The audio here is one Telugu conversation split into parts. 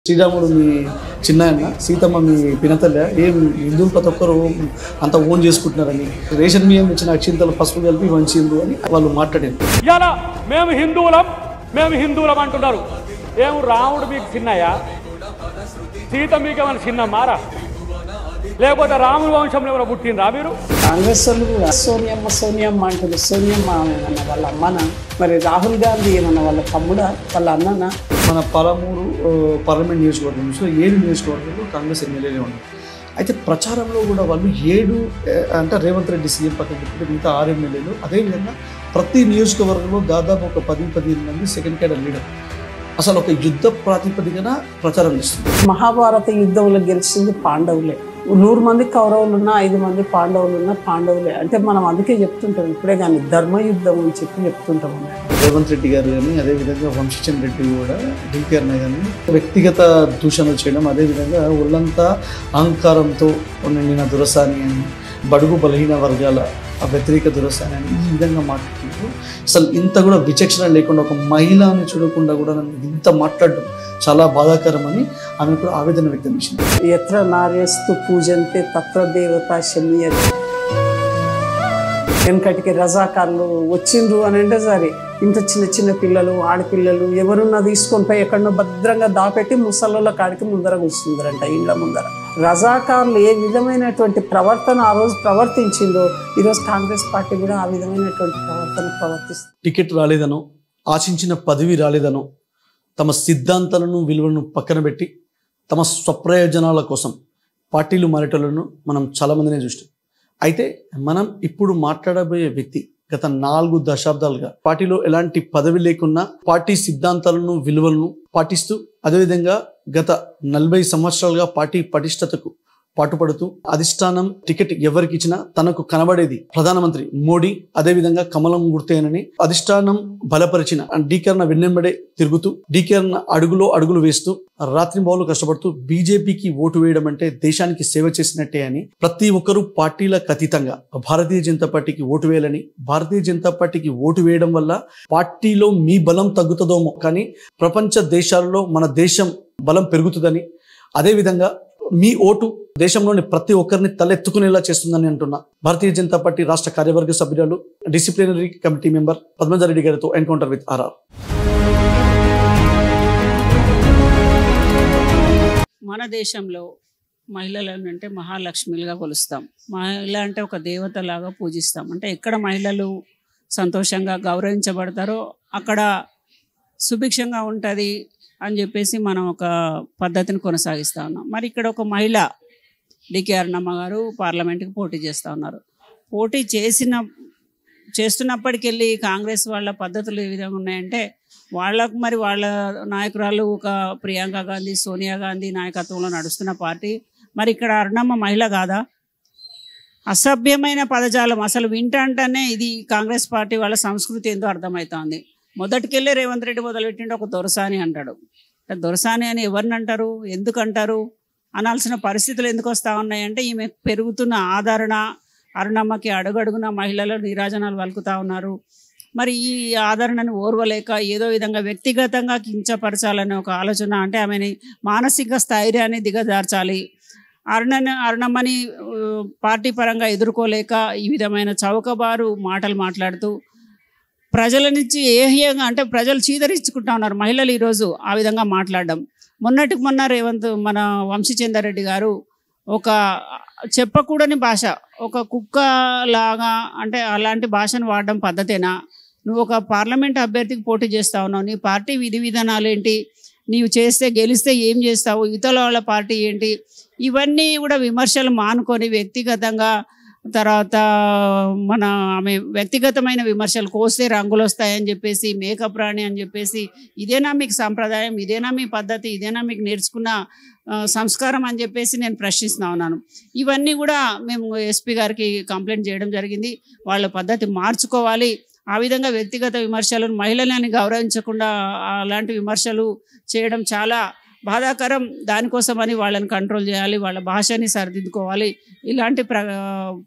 శ్రీరాముడు మీ చిన్నాయన, సీతమ్మ మీ పినతల్లి, ఏం హిందువులు ప్రతి ఒక్కరు అంత ఓన్ చేసుకుంటున్నారని, రేషన్ బియ్యం ఇచ్చిన అక్షింతలు పసుపు కలిపి వంచిండ్రు అని వాళ్ళు మాట్లాడారు. ఇలా మేము హిందువులం అంటున్నారు. ఏం రాముడు మీకు చిన్నయ్యా? సీత మీకు ఏమైనా చిన్న మారా? లేకపోతే రాముడి వంశంలో ఎవరో పుట్టినరా మీరు? కాంగ్రెస్ వాళ్ళు సోనియమ్మ అంటారు. సోనియమ్మ ఏమన్నా వాళ్ళ అమ్మనా? మరి రాహుల్ గాంధీ ఏమన్నా వాళ్ళ తమ్ముడా, వాళ్ళ అన్ననా? మన పాలమూరు పార్లమెంట్ నియోజకవర్గంలో 7 నియోజకవర్గాలు కాంగ్రెస్ ఎమ్మెల్యేలే ఉన్నాయి. అయితే ప్రచారంలో కూడా వాళ్ళు 7 అంటే రేవంత్ రెడ్డి సీఎం పక్కన పెట్టుకుంటే మిగతా 6 ఎమ్మెల్యేలు, అదేవిధంగా ప్రతి నియోజకవర్గంలో దాదాపు ఒక 10-15 మంది సెకండ్ క్యాడర్ లీడర్ అసలు ఒక యుద్ధ ప్రాతిపదికన ప్రచారం చేస్తుంది. మహాభారత యుద్ధంలో గెలిచింది పాండవులే. 100 మంది కౌరవులు ఉన్నా 5 మంది పాండవులు ఉన్నా పాండవులే. అంటే మనం అందుకే చెప్తుంటాం ఇప్పుడే కానీ ధర్మయుద్ధం అని చెప్పి చెప్తుంటాం. రేవంత్ రెడ్డి గారు కానీ, అదేవిధంగా వంశీచంద్ర రెడ్డి కూడా, డికేఆర్ని కానీ వ్యక్తిగత దూషణలు చేయడం, అదేవిధంగా ఒళ్ళంతా అహంకారంతో నిండిన దురసాని అని, బడుగు బలహీన వర్గాల వ్యతిరేక దురసాని అని ఈ విధంగా మాట్లాడుకుంటూ అసలు ఇంత కూడా విచక్షణ లేకుండా ఒక మహిళని చూడకుండా కూడా నన్ను ఇంత మాట్లాడడం చాలా బాధాకరం అని ఆమె కూడా ఆవేదన వ్యక్తం చేసింది. ఎత్ర నార్యస్తు పూజంతే తత్ర దేవత శమీయతే. వెనకటికి రజాకారులు వచ్చిండ్రు అని అంటే సరే ఇంత చిన్న పిల్లలు, ఆడపిల్లలు ఎవరున్నా తీసుకొని పోయి ఎక్కడో భద్రంగా దాపెట్టి ముసళ్ళ కాడికి ముందర కూర్చుందరంట, ఇండ్ల ముందర. రజాకారులు ఏ విధమైనటువంటి ప్రవర్తన ఆ రోజు ప్రవర్తించిందో ఈరోజు కాంగ్రెస్ పార్టీ కూడా ఆ విధమైనటువంటి ప్రవర్తన ప్రవర్తిస్తుంది. టికెట్ రాలేదనో, ఆశించిన పదవి రాలేదనో, తమ సిద్ధాంతాలను విలువలను పక్కన పెట్టి తమ స్వప్రయోజనాల కోసం పార్టీలు మారేటోళ్లను మనం చాలామందినే చూస్తాం. అయితే మనం ఇప్పుడు మాట్లాడబోయే వ్యక్తి గత 4 దశాబ్దాలుగా పార్టీలో ఎలాంటి పదవి లేకున్నా పార్టీ సిద్ధాంతాలను విలువలను పాటిస్తూ, అదేవిధంగా గత 40 సంవత్సరాలుగా పార్టీ పటిష్టతకు పాటుపడుతూ, అధిష్టానం టికెట్ ఎవరికి ఇచ్చినా తనకు కనబడేది ప్రధానమంత్రి మోడీ, అదేవిధంగా కమలం గుర్తేనని అధిష్టానం బలపరిచిన డీకేఆర్ వెన్నెంబడే తిరుగుతూ, డీకేఆర్ అడుగులు వేస్తూ, రాత్రింబవళ్ళు కష్టపడుతూ బీజేపీకి ఓటు వేయడం అంటే దేశానికి సేవ చేసినట్టే అని ప్రతి ఒక్కరూ పార్టీలకు అతీతంగా భారతీయ జనతా పార్టీకి ఓటు వేయాలని, భారతీయ జనతా పార్టీకి ఓటు వేయడం వల్ల పార్టీలో మీ బలం తగ్గుతుందేమో కానీ ప్రపంచ దేశాలలో మన దేశం బలం పెరుగుతుందని, అదేవిధంగా మీ ఓటు దేశంలోని ప్రతి ఒక్కరిని తలెత్తుకునేలా చేస్తుందని అంటున్నా భారతీయ జనతా పార్టీ రాష్ట్ర కార్యవర్గ సభ్యురాలు, డిసిప్లినరీ కమిటీ మెంబర్ పద్మజారెడ్డి గారితో ఎన్కౌంటర్ విత్ ఆర్ఆర్. మన దేశంలో మహిళలను అంటే మహాలక్ష్మిలుగా కొలుస్తాం. మహిళ అంటే ఒక దేవతలాగా పూజిస్తాం. అంటే ఎక్కడ మహిళలు సంతోషంగా గౌరవించబడతారో అక్కడ సుభిక్షంగా ఉంటుంది అని చెప్పేసి మనం ఒక పద్ధతిని కొనసాగిస్తూ ఉన్నాం. మరి ఇక్కడ ఒక మహిళ డికేఆర్ గారు పార్లమెంట్కి పోటీ చేస్తూ ఉన్నారు. పోటీ చేస్తున్నప్పటికెళ్ళి కాంగ్రెస్ వాళ్ళ పద్ధతులు ఏ విధంగా ఉన్నాయంటే వాళ్ళకు మరి వాళ్ళ నాయకురాలు ఒక ప్రియాంక గాంధీ, సోనియా గాంధీ నాయకత్వంలో నడుస్తున్న పార్టీ. మరి ఇక్కడ అరుణమ్మ మహిళ కాదా? అసభ్యమైన పదజాలం అసలు వింటంటేనే ఇది కాంగ్రెస్ పార్టీ వాళ్ళ సంస్కృతి ఏందో అర్థమవుతోంది. మొదటికెళ్ళి రేవంత్ రెడ్డి మొదలుపెట్టిండు ఒక దొరసాని అంటాడు. దొరసాని అని ఎవరిని అంటారు, ఎందుకంటారు అనాల్సిన పరిస్థితులు ఎందుకు వస్తూ ఉన్నాయంటే ఈమె పెరుగుతున్న ఆదరణ, అరుణమ్మకి అడుగడుగున మహిళలు నీరాజనాలు వలుకుతూ ఉన్నారు. మరి ఈ ఆదరణను ఓర్వలేక ఏదో విధంగా వ్యక్తిగతంగా కించపరచాలనే ఒక ఆలోచన, అంటే ఆమెని మానసిక స్థైర్యాన్ని దిగజార్చాలి. అరుణమ్మని పార్టీ పరంగా ఎదుర్కోలేక ఈ విధమైన చౌకబారు మాటలు మాట్లాడుతూ ప్రజల నుంచి ఏహ్యంగా, అంటే ప్రజలు చీదరించుకుంటా ఉన్నారు మహిళలు ఈరోజు ఆ విధంగా మాట్లాడడం. మొన్నటికి మొన్న మన వంశీచంద్ర రెడ్డి గారు ఒక చెప్పకూడని భాష, ఒక కుక్కలాగా, అంటే అలాంటి భాషను వాడడం పద్ధతేనా? నువ్వు ఒక పార్లమెంట్ అభ్యర్థికి పోటీ చేస్తా ఉన్నావు, నీ పార్టీ విధి విధానాలు ఏంటి, నీవు గెలిస్తే ఏం చేస్తావు, ఇతరుల వాళ్ళ పార్టీ ఏంటి, ఇవన్నీ కూడా విమర్శలు మానుకొని వ్యక్తిగతంగా, తర్వాత ఆమె వ్యక్తిగతమైన విమర్శలు, కోస్తే రంగులు వస్తాయని చెప్పేసి, మేకప్ రాణి అని చెప్పేసి, ఇదేనా మీకు సంప్రదాయం, ఇదేనా మీ పద్ధతి, ఇదేనా మీకు నేర్చుకున్న సంస్కారం అని చెప్పేసి నేను ప్రశ్నిస్తూ ఉన్నాను. ఇవన్నీ కూడా మేము ఎస్పీ గారికి కంప్లైంట్ చేయడం జరిగింది. వాళ్ళ పద్ధతి మార్చుకోవాలి. ఆ విధంగా వ్యక్తిగత విమర్శలను, మహిళలని గౌరవించకుండా అలాంటి విమర్శలు చేయడం చాలా బాధాకరం. దానికోసమని వాళ్ళని కంట్రోల్ చేయాలి, వాళ్ళ భాషని సరిదిద్దుకోవాలి. ఇలాంటి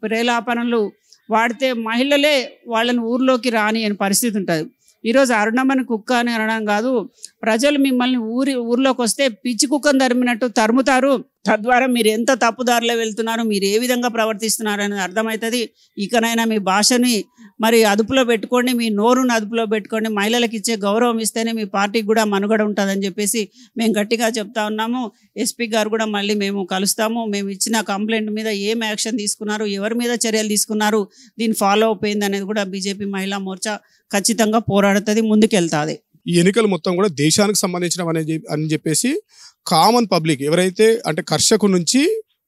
ప్రేలాపనలు వాడితే మహిళలే వాళ్ళని ఊర్లోకి రాని అని పరిస్థితి ఉంటుంది. ఈరోజు అరుణమని కుక్క అని అనడం కాదు, ప్రజలు మిమ్మల్ని ఊర్లోకి వస్తే పిచ్చి కుక్కను తరిమినట్టు తరుముతారు. తద్వారా మీరు ఎంత తప్పుదారిలో వెళ్తున్నారు, మీరు ఏ విధంగా ప్రవర్తిస్తున్నారు అనేది అర్థమవుతుంది. ఇకనైనా మీ భాషని మరి అదుపులో పెట్టుకోండి, మీ నోరుని అదుపులో పెట్టుకోండి. మహిళలకు ఇచ్చే గౌరవం ఇస్తేనే మీ పార్టీకి కూడా మనుగడ ఉంటుందని చెప్పేసి మేము గట్టిగా చెప్తా ఉన్నాము. ఎస్పీ గారు కూడా మళ్ళీ మేము కలుస్తాము. మేము ఇచ్చిన కంప్లైంట్ మీద ఏం యాక్షన్ తీసుకున్నారు, ఎవరి మీద చర్యలు తీసుకున్నారు, దీన్ని ఫాలో అప్ అయింది అనేది కూడా బీజేపీ మహిళా మోర్చా ఖచ్చితంగా పోరాడుతుంది, ముందుకెళ్తాది. ఈ ఎన్నికలు మొత్తం కూడా దేశానికి సంబంధించినవి అని చెప్పేసి కామన్ పబ్లిక్ ఎవరైతే అంటే కర్షకు నుంచి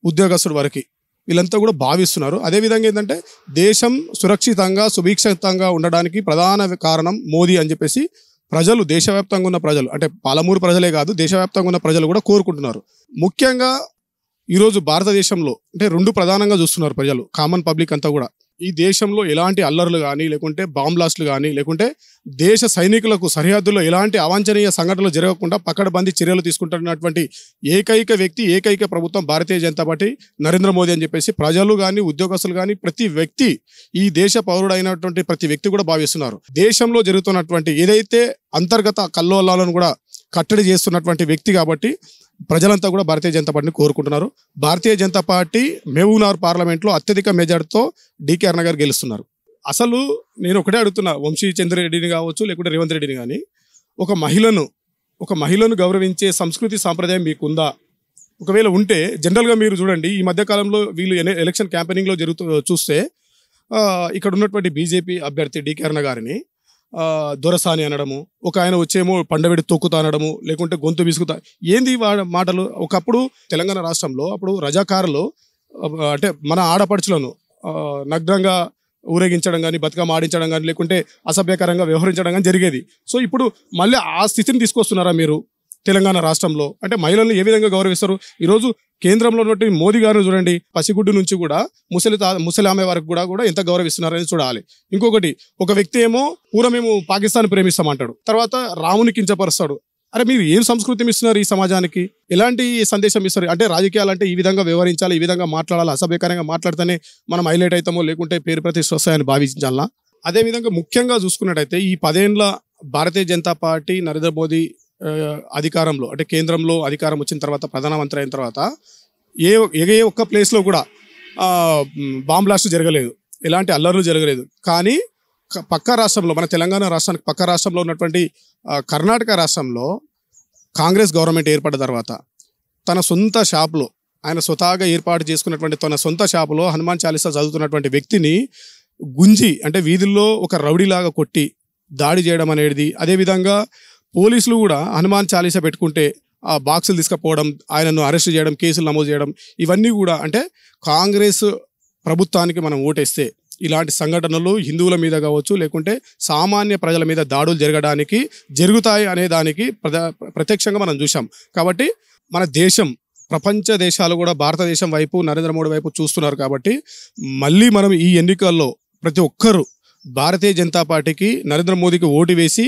ఉద్యోగస్తుడు వరకు వీళ్ళంతా కూడా భావిస్తున్నారు. అదేవిధంగా ఏంటంటే దేశం సురక్షితంగా సుభిక్షితంగా ఉండడానికి ప్రధాన కారణం మోదీ అని చెప్పేసి ప్రజలు, దేశవ్యాప్తంగా ఉన్న ప్రజలు, అంటే పాలమూరు ప్రజలే కాదు దేశవ్యాప్తంగా ఉన్న ప్రజలు కూడా కోరుకుంటున్నారు. ముఖ్యంగా ఈరోజు భారతదేశంలో అంటే రెండు ప్రధానంగా చూస్తున్నారు ప్రజలు, కామన్ పబ్లిక్ అంతా కూడా. ఈ దేశంలో ఎలాంటి అల్లర్లు కానీ లేకుంటే బాంబ్ బ్లాస్టులు కానీ లేకుంటే దేశ సైనికులకు సరిహద్దుల్లో ఎలాంటి అవాంఛనీయ సంఘటనలు జరగకుండా పకడ్బందీ చర్యలు తీసుకుంటున్నటువంటి ఏకైక వ్యక్తి, ఏకైక ప్రభుత్వం భారతీయ జనతా పార్టీ, నరేంద్ర మోదీ అని చెప్పేసి ప్రజలు కానీ ఉద్యోగస్తులు కానీ ప్రతి వ్యక్తి, ఈ దేశ పౌరుడైనటువంటి ప్రతి వ్యక్తి కూడా భావిస్తున్నారు. దేశంలో జరుగుతున్నటువంటి ఏదైతే అంతర్గత కల్లోలాలను కూడా కట్టడి చేస్తున్నటువంటి వ్యక్తి కాబట్టి ప్రజలంతా కూడా భారతీయ జనతా పార్టీని కోరుకుంటున్నారు. భారతీయ జనతా పార్టీ మహబూబ్నగర్ పార్లమెంట్లో అత్యధిక మెజార్టీతో డీకే అరుణ గారు గెలుస్తున్నారు. అసలు నేను ఒకటే అడుగుతున్నా, వంశీ చంద్రరెడ్డిని కావచ్చు లేకుంటే రేవంత్ రెడ్డిని కానీ, ఒక మహిళను గౌరవించే సంస్కృతి సాంప్రదాయం మీకుందా? ఒకవేళ ఉంటే జనరల్గా మీరు చూడండి, ఈ మధ్యకాలంలో వీళ్ళు ఎలక్షన్ క్యాంపెయినింగ్లో చూస్తే ఇక్కడ ఉన్నటువంటి బీజేపీ అభ్యర్థి డీకే అరుణ గారిని దొరసాని అనడము, ఒక ఆయన వచ్చేమో పండబెడి తొక్కుతా అనడము, లేకుంటే గొంతు విసుగుతా, ఏంది మాటలు. ఒకప్పుడు తెలంగాణ రాష్ట్రంలో అప్పుడు రజాకారులు అంటే మన ఆడపడుచులను నగ్నంగా ఊరేగించడం కానీ, బతుకమ్మ ఆడించడం కానీ, లేకుంటే అసభ్యకరంగా వ్యవహరించడం కానీ జరిగేది. సో ఇప్పుడు మళ్ళీ ఆ స్థితిని తీసుకొస్తున్నారా మీరు తెలంగాణ రాష్ట్రంలో? అంటే మహిళలను ఏ విధంగా గౌరవిస్తారు? ఈరోజు కేంద్రంలో ఉన్నటువంటి మోదీ గారిని చూడండి, పసిగుడ్డు నుంచి కూడా ముసలి ఆమె వరకు కూడా ఎంత గౌరవిస్తున్నారని చూడాలి. ఇంకొకటి, ఒక వ్యక్తి ఏమో పూర్వమేమో పాకిస్తాన్ ప్రేమిస్తామంటాడు, తర్వాత రాముని కించపరుస్తాడు. అరే మీరు ఏం సంస్కృతి ఇస్తున్నారు ఈ సమాజానికి? ఎలాంటి సందేశం ఇస్తారు? అంటే రాజకీయాలు అంటే ఈ విధంగా వ్యవహరించాలి, ఈ విధంగా మాట్లాడాలి, అసభ్యకరంగా మాట్లాడితేనే మనం హైలైట్ అవుతామో లేకుంటే పేరు ప్రతిష్ట వస్తాయని భావించాలా? అదేవిధంగా ముఖ్యంగా చూసుకున్నట్టయితే ఈ 10 ఏళ్ల భారతీయ జనతా పార్టీ నరేంద్ర మోదీ అధికారంలో అంటే కేంద్రంలో అధికారం వచ్చిన తర్వాత, ప్రధానమంత్రి అయిన తర్వాత ఏ ఒక్క ప్లేస్లో కూడా బాంబ్ బ్లాస్ట్ జరగలేదు, ఎలాంటి అల్లర్లు జరగలేదు. కానీ పక్క రాష్ట్రంలో, మన తెలంగాణ రాష్ట్రానికి పక్క రాష్ట్రంలో ఉన్నటువంటి కర్ణాటక రాష్ట్రంలో కాంగ్రెస్ గవర్నమెంట్ ఏర్పడిన తర్వాత తన సొంత షాప్లో, ఆయన స్వతహాగా ఏర్పాటు చేసుకున్నటువంటి తన సొంత షాపులో హనుమాన్ చాలీసా చదువుతున్నటువంటి వ్యక్తిని గుంజి అంటే వీధుల్లో ఒక రౌడీలాగా కొట్టి దాడి చేయడం అనేది, అదేవిధంగా పోలీసులు కూడా హనుమాన్ చాలీసా పెట్టుకుంటే ఆ బాక్సులు తీసుకుపోవడం, ఆయనను అరెస్ట్ చేయడం, కేసులు నమోదు చేయడం, ఇవన్నీ కూడా అంటే కాంగ్రెస్ ప్రభుత్వానికి మనం ఓటేస్తే ఇలాంటి సంఘటనలు హిందువుల మీద కావచ్చు లేకుంటే సామాన్య ప్రజల మీద దాడులు జరుగుతాయి అనే దానికి ప్రత్యక్షంగా మనం చూసాం. కాబట్టి మన దేశం, ప్రపంచ దేశాలు కూడా భారతదేశం వైపు, నరేంద్ర మోడీ వైపు చూస్తున్నారు. కాబట్టి మళ్ళీ మనం ఈ ఎన్నికల్లో ప్రతి ఒక్కరూ భారతీయ జనతా పార్టీకి, నరేంద్ర మోదీకి ఓటు వేసి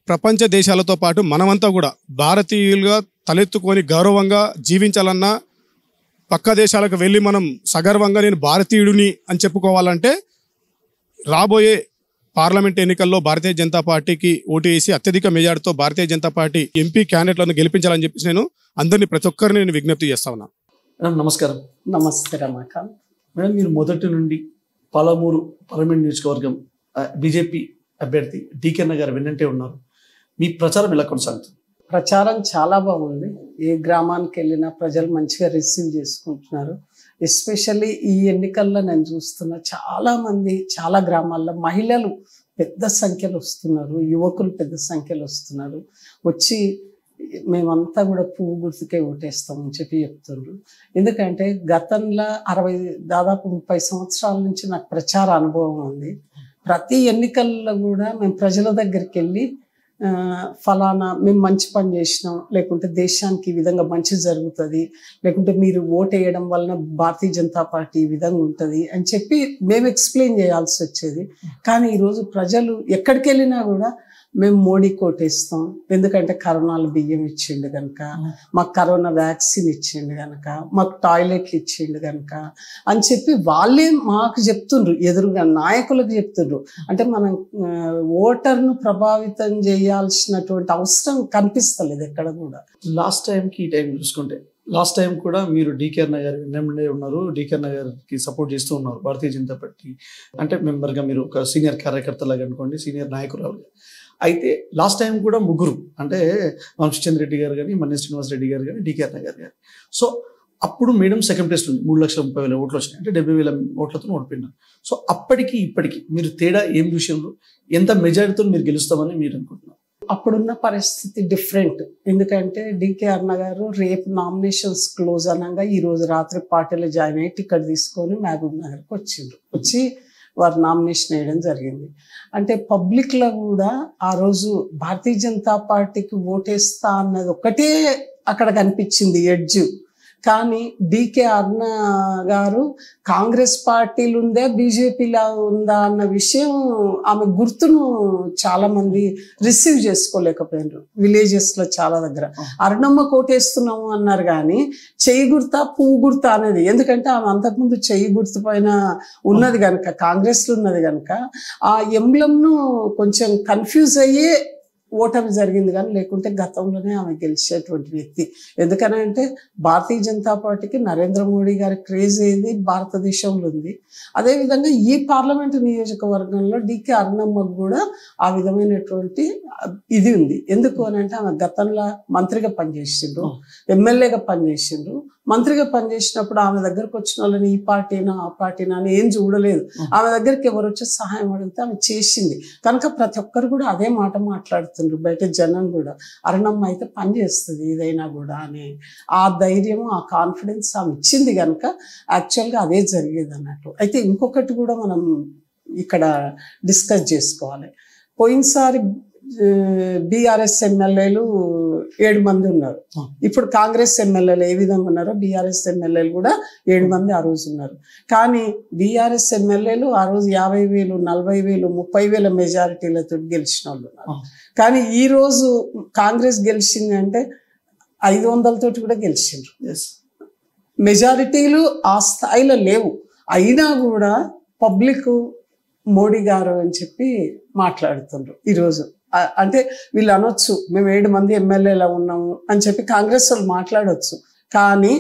ప్రపంచ దేశాలతో పాటు మనమంతా కూడా భారతీయులుగా తలెత్తుకొని గౌరవంగా జీవించాలన్నా, పక్క దేశాలకు వెళ్ళి మనం సగర్వంగా నేను భారతీయుడిని అని చెప్పుకోవాలంటే రాబోయే పార్లమెంట్ ఎన్నికల్లో భారతీయ జనతా పార్టీకి ఓటు వేసి అత్యధిక మెజార్టీతో భారతీయ జనతా పార్టీ ఎంపీ క్యాండిడేట్లను గెలిపించాలని చెప్పేసి నేను అందరినీ, ప్రతి ఒక్కరిని నేను విజ్ఞప్తి చేస్తా ఉన్నా. మేడం నమస్కారం. నమస్తే రమాకాంత్. మేడం మీరు మొదటి నుండి పాలమూరు పార్లమెంట్ నియోజకవర్గం బీజేపీ అభ్యర్థి డీకే అరుణ గారు వెన్నంటే ఉన్నారు. మీ ప్రచారం ఎలా కొనసాగుతుంది? ప్రచారం చాలా బాగుంది. ఏ గ్రామానికి వెళ్ళినా ప్రజలు మంచిగా రిసీవ్ చేసుకుంటున్నారు. ఎస్పెషల్లీ ఈ ఎన్నికల్లో నేను చూస్తున్న చాలామంది, చాలా గ్రామాల్లో మహిళలు పెద్ద సంఖ్యలో వస్తున్నారు, యువకులు పెద్ద సంఖ్యలో వస్తున్నారు. వచ్చి మేమంతా కూడా పువ్వు గుర్తుకే ఓటేస్తామని చెప్తున్నారు. ఎందుకంటే గతంలో దాదాపు 30 సంవత్సరాల నుంచి నాకు ప్రచార అనుభవం ఉంది. ప్రతి ఎన్నికల్లో కూడా మేము ప్రజల దగ్గరికి వెళ్ళి ఫలానా మేము మంచి పని చేసినాం, లేకుంటే దేశానికి ఈ విధంగా మంచి జరుగుతుంది, లేకుంటే మీరు ఓటేయడం వలన భారతీయ జనతా పార్టీ ఈ విధంగా ఉంటుంది అని చెప్పి మేము ఎక్స్ప్లెయిన్ చేయాల్సి వచ్చేది. కానీ ఈరోజు ప్రజలు ఎక్కడికి వెళ్ళినా కూడా మేము మోడీ కోటేస్తాం, ఎందుకంటే కరోనాలో బియ్యం ఇచ్చిండు కనుక, మాకు కరోనా వ్యాక్సిన్ ఇచ్చిండు కనుక, మాకు టాయిలెట్లు ఇచ్చిండు కనుక అని చెప్పి వాళ్ళే మాకు చెప్తుండ్రు, ఎదురుగా నాయకులకు చెప్తుండ్రు. అంటే మనం ఓటర్ను ప్రభావితం చేయాల్సినటువంటి అవసరం కనిపిస్తలేదు ఎక్కడ కూడా. లాస్ట్ టైంకి ఈ టైం చూసుకుంటే, లాస్ట్ టైం కూడా మీరు డీకే అన్న గారు ఎన్ఎండే ఉన్నారు, డీకే అన్న గారికి సపోర్ట్ చేస్తూ ఉన్నారు భారతీయ జనతా పార్టీ అంటే మెంబర్గా, మీరు ఒక సీనియర్ కార్యకర్తలాగా అనుకోండి, సీనియర్ నాయకురాలుగా. అయితే లాస్ట్ టైం కూడా ముగ్గురు అంటే వంశీచంద్ర రెడ్డి గారు కానీ, మన్య శ్రీనివాస్ రెడ్డి గారు కానీ, డీకే అన్న గారు కానీ. సో అప్పుడు మేడం సెకండ్ ప్లేస్ ఉంది, 3,30,000 ఓట్లు వచ్చినాయి, అంటే 70,000 ఓట్లతో ఓడిపోయినారు. సో అప్పటికి ఇప్పటికి మీరు తేడా ఏం విషయంలో, ఎంత మెజారిటీతో మీరు గెలుస్తామని మీరు అనుకుంటున్నారు? అప్పుడున్న పరిస్థితి డిఫరెంట్. ఎందుకంటే డీకే అన్న గారు రేపు నామినేషన్స్ క్లోజ్ అనగా ఈరోజు రాత్రి పార్టీలో జాయిన్ అయ్యి టికెట్ తీసుకొని మహబూబ్ నగర్కి వచ్చి వారు నామినేషన్ వేయడం జరిగింది. అంటే పబ్లిక్లో కూడా ఆ రోజు భారతీయ జనతా పార్టీకి ఓటేస్తా అన్నది ఒకటే అక్కడ కనిపించింది ఎడ్జ్. కానీ డీకే అన్న గారు కాంగ్రెస్ పార్టీలు ఉందా బీజేపీలో ఉందా అన్న విషయం ఆమె గుర్తును చాలా మంది రిసీవ్ చేసుకోలేకపోయినారు. విలేజెస్లో చాలా దగ్గర అరుణమ్మ కోటేస్తున్నాము అన్నారు కానీ చెయ్యి గుర్తా పువ్వు గుర్తా అనేది, ఎందుకంటే ఆమె అంతకుముందు చెయ్యి గుర్తు పైన ఉన్నది కనుక, కాంగ్రెస్లో ఉన్నది కనుక ఆ ఎంబ్లంను కొంచెం కన్ఫ్యూజ్ అయ్యే ఓటమి జరిగింది. కానీ లేకుంటే గతంలోనే ఆమె గెలిచేటువంటి వ్యక్తి. ఎందుకనంటే భారతీయ జనతా పార్టీకి నరేంద్ర మోడీ గారి క్రేజ్ ఏది భారతదేశంలో ఉంది. అదేవిధంగా ఈ పార్లమెంటు నియోజకవర్గంలో డీకే అరుణమ్మకు కూడా ఆ విధమైనటువంటి ఇది ఉంది. ఎందుకు అని అంటే ఆమె గతంలో మంత్రిగా పనిచేసిండ్రు, ఎమ్మెల్యేగా పనిచేసిండ్రు. మంత్రిగా పనిచేసినప్పుడు ఆమె దగ్గరకు వచ్చిన వాళ్ళని ఈ పార్టీనా ఆ పార్టీనా అని ఏం చూడలేదు. ఆమె దగ్గరికి ఎవరు వచ్చి సహాయం అడిగితే ఆమె చేసింది కనుక ప్రతి ఒక్కరు కూడా అదే మాట మాట్లాడుతుండ్రు బయట జనం కూడా. అరుణమ్మ అయితే పని చేస్తుంది ఏదైనా కూడా అని ఆ ధైర్యం, ఆ కాన్ఫిడెన్స్ ఆమె ఇచ్చింది కనుక యాక్చువల్గా అదే జరిగేది అన్నట్టు. అయితే ఇంకొకటి కూడా మనం ఇక్కడ డిస్కస్ చేసుకోవాలి. పోయినసారి బీఆర్ఎస్ ఎమ్మెల్యేలు 7 మంది ఉన్నారు. ఇప్పుడు కాంగ్రెస్ ఎమ్మెల్యేలు ఏ విధంగా ఉన్నారో బీఆర్ఎస్ ఎమ్మెల్యేలు కూడా 7 మంది ఆ రోజు ఉన్నారు. కానీ బీఆర్ఎస్ ఎమ్మెల్యేలు ఆ రోజు 50,000, 40,000, 30,000 మెజారిటీలతో గెలిచిన వాళ్ళు ఉన్నారు. కానీ ఈ రోజు కాంగ్రెస్ గెలిచింది అంటే 500 కూడా గెలిచిండ్రు. మెజారిటీలు ఆ స్థాయిలో లేవు. అయినా కూడా పబ్లిక్ మోడీ గారు అని చెప్పి మాట్లాడుతుండ్రు ఈరోజు. అంటే వీళ్ళు అనొచ్చు మేము 7 మంది ఎమ్మెల్యేలా ఉన్నాము అని చెప్పి కాంగ్రెస్ వాళ్ళు మాట్లాడవచ్చు. కానీ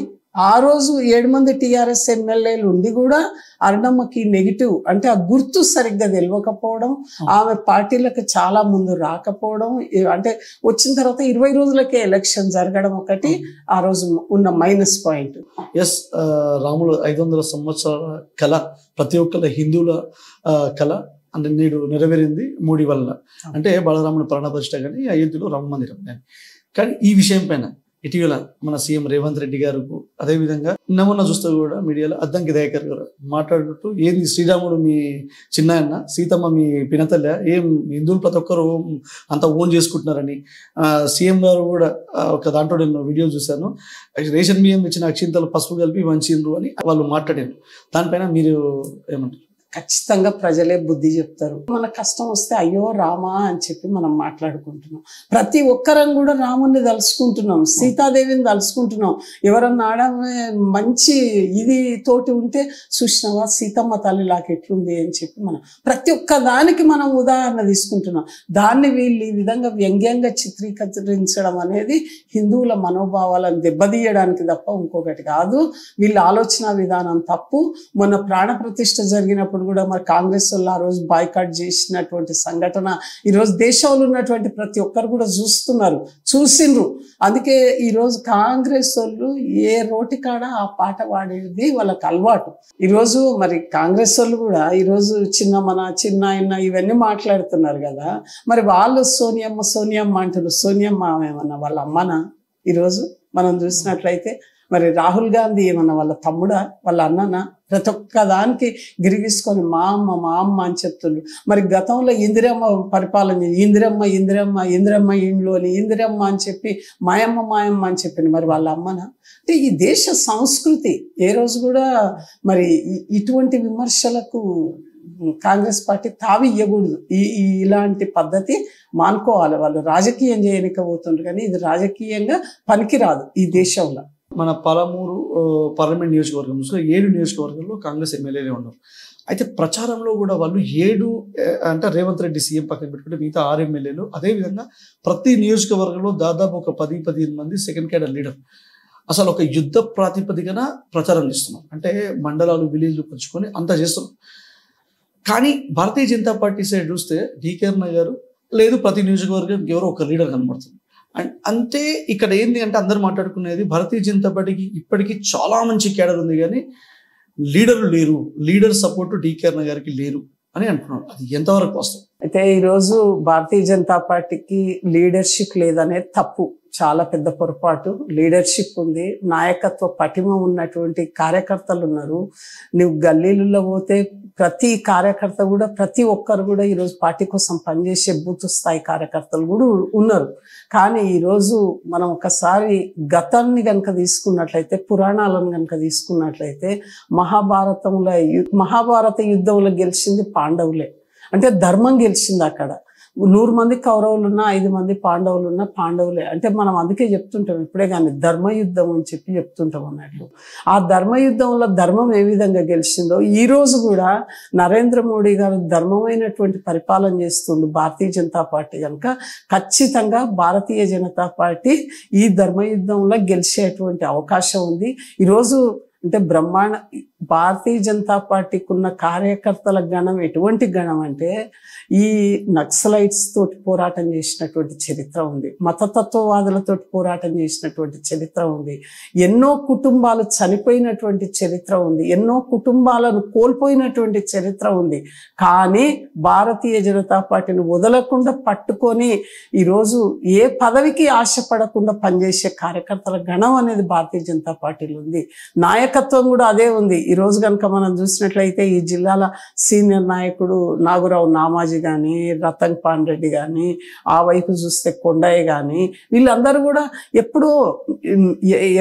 ఆ రోజు 7 మంది టీఆర్ఎస్ ఎమ్మెల్యేలు ఉండి కూడా అరుణమ్మకి నెగిటివ్ అంటే ఆ గుర్తు సరిగ్గా తెలియకపోవడం, ఆమె పార్టీలకు చాలా ముందు రాకపోవడం, అంటే వచ్చిన తర్వాత 20 రోజులకే ఎలక్షన్ జరగడం ఒకటి ఆ రోజు ఉన్న మైనస్ పాయింట్. ఎస్, రాములు 500 సంవత్సరాల కళ, ప్రతి ఒక్కరి హిందువుల కళ అంటే నేడు నెరవేరింది మోడీ వల్ల. అంటే బలరాముడు ప్రాణప్రతిష్ఠ కానీ, అయోధ్యలో రామ మందిరం కానీ. కానీ ఈ విషయం పైన ఇటీవల మన సీఎం రేవంత్ రెడ్డి గారు, అదేవిధంగా నిన్న చూస్తూ కూడా మీడియాలో అద్దంకి దయాకర్ గారు మాట్లాడుతూ, ఏంది శ్రీరాముడు మీ చిన్నాయన్న, సీతమ్మ మీ పినతల్య, ఏం హిందువులు ప్రతి ఒక్కరు అంత ఓన్ చేసుకుంటున్నారని సీఎం గారు కూడా ఒక దాంట్లో నేను వీడియో చూశాను. రేషన్ బియ్యం ఇచ్చిన అక్షింతలు పసుపు కలిపి వంచిండ్రు అని వాళ్ళు మాట్లాడారు. దానిపైన మీరు ఏమంటారు? ఖచ్చితంగా ప్రజలే బుద్ధి చెప్తారు. మన కష్టం వస్తే అయ్యో రామా అని చెప్పి మనం మాట్లాడుకుంటున్నాం. ప్రతి ఒక్కరం కూడా రాముని తలుసుకుంటున్నాం, సీతాదేవిని తలుసుకుంటున్నాం. ఎవరన్నా ఆడమే మంచి ఇది తోటి ఉంటే చూసినవా సీతమ్మ తల్లి లాగా ఎట్లుంది అని చెప్పి మనం ప్రతి ఒక్క దానికి మనం ఉదాహరణ తీసుకుంటున్నాం. దాన్ని వీళ్ళు ఈ విధంగా వ్యంగ్యంగా చిత్రీకరించడం అనేది హిందువుల మనోభావాలను దెబ్బతీయడానికి తప్ప ఇంకొకటి కాదు. వీళ్ళ ఆలోచన విధానం తప్పు. మొన్న ప్రాణ ప్రతిష్ఠ జరిగినప్పుడు కూడా మరి కాంగ్రెస్ వాళ్ళు ఆ రోజు బాయ్కాట్ చేసినటువంటి సంఘటన ఈరోజు దేశంలో ఉన్నటువంటి ప్రతి ఒక్కరు కూడా చూసిండ్రు. అందుకే ఈరోజు కాంగ్రెస్ వాళ్ళు ఏ రోటి కాడ ఆ పాట పాడేది వాళ్ళకి అలవాటు. ఈరోజు మరి కాంగ్రెస్ వాళ్ళు కూడా ఈరోజు చిన్నాయన ఇవన్నీ మాట్లాడుతున్నారు కదా, మరి వాళ్ళు సోనియమ్మ అంటారు. సోనియమ్మ ఏమన్నా వాళ్ళ అమ్మనా? ఈరోజు మనం చూసినట్లయితే మరి రాహుల్ గాంధీ ఏమన్నా వాళ్ళ తమ్ముడా, వాళ్ళ అన్ననా? ప్రతి ఒక్క దానికి గిరిగీసుకొని మా అమ్మ అని చెప్తుండ్రు. మరి గతంలో ఇందిరమ్మ పరిపాలన, ఇందిరమ్మ ఇండ్లోని ఇందిరమ్మ అని చెప్పి మాయమ్మ అని చెప్పింది. మరి వాళ్ళ అమ్మనా? అంటే ఈ దేశ సంస్కృతి ఏ రోజు కూడా మరి ఇటువంటి విమర్శలకు కాంగ్రెస్ పార్టీ తావి ఇవ్వకూడదు. ఇలాంటి పద్ధతి మానుకోవాలి. వాళ్ళు రాజకీయం చేయనికపోతుండ్రు, కానీ ఇది రాజకీయంగా పనికిరాదు ఈ దేశంలో. మన పాలమూరు పార్లమెంట్ నియోజకవర్గం 7 నియోజకవర్గంలో కాంగ్రెస్ ఎమ్మెల్యేలే ఉన్నారు. అయితే ప్రచారంలో కూడా వాళ్ళు 7 అంటే రేవంత్ రెడ్డి సీఎం పక్కన పెట్టుకుంటే మిగతా 6 ఎమ్మెల్యేలు, అదేవిధంగా ప్రతి నియోజకవర్గంలో దాదాపు ఒక 10-15 మంది సెకండ్ క్యాడర్ లీడర్ అసలు ఒక యుద్ధ ప్రాతిపదికన ప్రచారం చేస్తున్నారు. అంటే మండలాలు విలేజ్లు పంచుకొని అంతా చేస్తున్నారు. కానీ భారతీయ జనతా పార్టీ సైడ్ చూస్తే డీకే అరుణ గారు లేదు, ప్రతి నియోజకవర్గం ఎవరో ఒక లీడర్ కనబడుతుంది. అండ్ అంతే ఇక్కడ ఏంటి అంటే అందరు మాట్లాడుకునేది భారతీయ జనతా పార్టీకి ఇప్పటికీ చాలా మంచి క్యాడర్ ఉంది, కానీ లీడర్లు లేరు, లీడర్ సపోర్ట్ డీకే అరుణ గారికి లేరు అని అంటున్నారు. అది ఎంతవరకు వాస్తవం? అయితే ఈరోజు భారతీయ జనతా పార్టీకి లీడర్షిప్ లేదనేది తప్పు, చాలా పెద్ద పొరపాటు. లీడర్షిప్ ఉంది, నాయకత్వ పటిమ ఉన్నటువంటి కార్యకర్తలు ఉన్నారు. నువ్వు గల్లీలలో పోతే ప్రతి కార్యకర్త కూడా, ప్రతి ఒక్కరు కూడా ఈరోజు పార్టీ కోసం పనిచేసే బూత్ స్థాయి కార్యకర్తలు కూడా ఉన్నారు. కానీ ఈరోజు మనం ఒకసారి గతాన్ని కనుక తీసుకున్నట్లయితే, పురాణాలను కనుక తీసుకున్నట్లయితే, మహాభారత యుద్ధంలో గెలిచింది పాండవులే. అంటే ధర్మం గెలిచింది అక్కడ. 100 మంది కౌరవులున్నా 5 మంది పాండవులున్నా పాండవులే. అంటే మనం అందుకే చెప్తుంటాం ఇప్పుడే కానీ ధర్మయుద్ధం అని చెప్పి చెప్తుంటాం అన్నట్లు. ఆ ధర్మయుద్ధంలో ధర్మం ఏ విధంగా గెలిచిందో ఈ రోజు కూడా నరేంద్ర మోడీ గారు ధర్మమైనటువంటి పరిపాలన చేస్తుండు భారతీయ జనతా పార్టీ కనుక ఖచ్చితంగా భారతీయ జనతా పార్టీ ఈ ధర్మయుద్ధంలో గెలిచేటువంటి అవకాశం ఉంది. ఈరోజు అంటే భారతీయ జనతా పార్టీకి ఉన్న కార్యకర్తల గణం ఎటువంటి గణం అంటే, ఈ నక్సలైట్స్ తోటి పోరాటం చేసినటువంటి చరిత్ర ఉంది, మతతత్వవాదులతో పోరాటం చేసినటువంటి చరిత్ర ఉంది, ఎన్నో కుటుంబాలు చనిపోయినటువంటి చరిత్ర ఉంది, ఎన్నో కుటుంబాలను కోల్పోయినటువంటి చరిత్ర ఉంది. కానీ భారతీయ జనతా పార్టీని వదలకుండా పట్టుకొని ఈరోజు ఏ పదవికి ఆశపడకుండా పనిచేసే కార్యకర్తల గణం అనేది భారతీయ జనతా పార్టీలో ఉంది. నాయకత్వం కూడా అదే ఉంది. ఈరోజు కనుక మనం చూసినట్లయితే ఈ జిల్లాల సీనియర్ నాయకుడు నాగురావు నామాజీ కానీ, రతన్ పాండ్రెడ్డి కానీ, ఆ వైపు చూస్తే కొండయ్య కానీ, వీళ్ళందరూ కూడా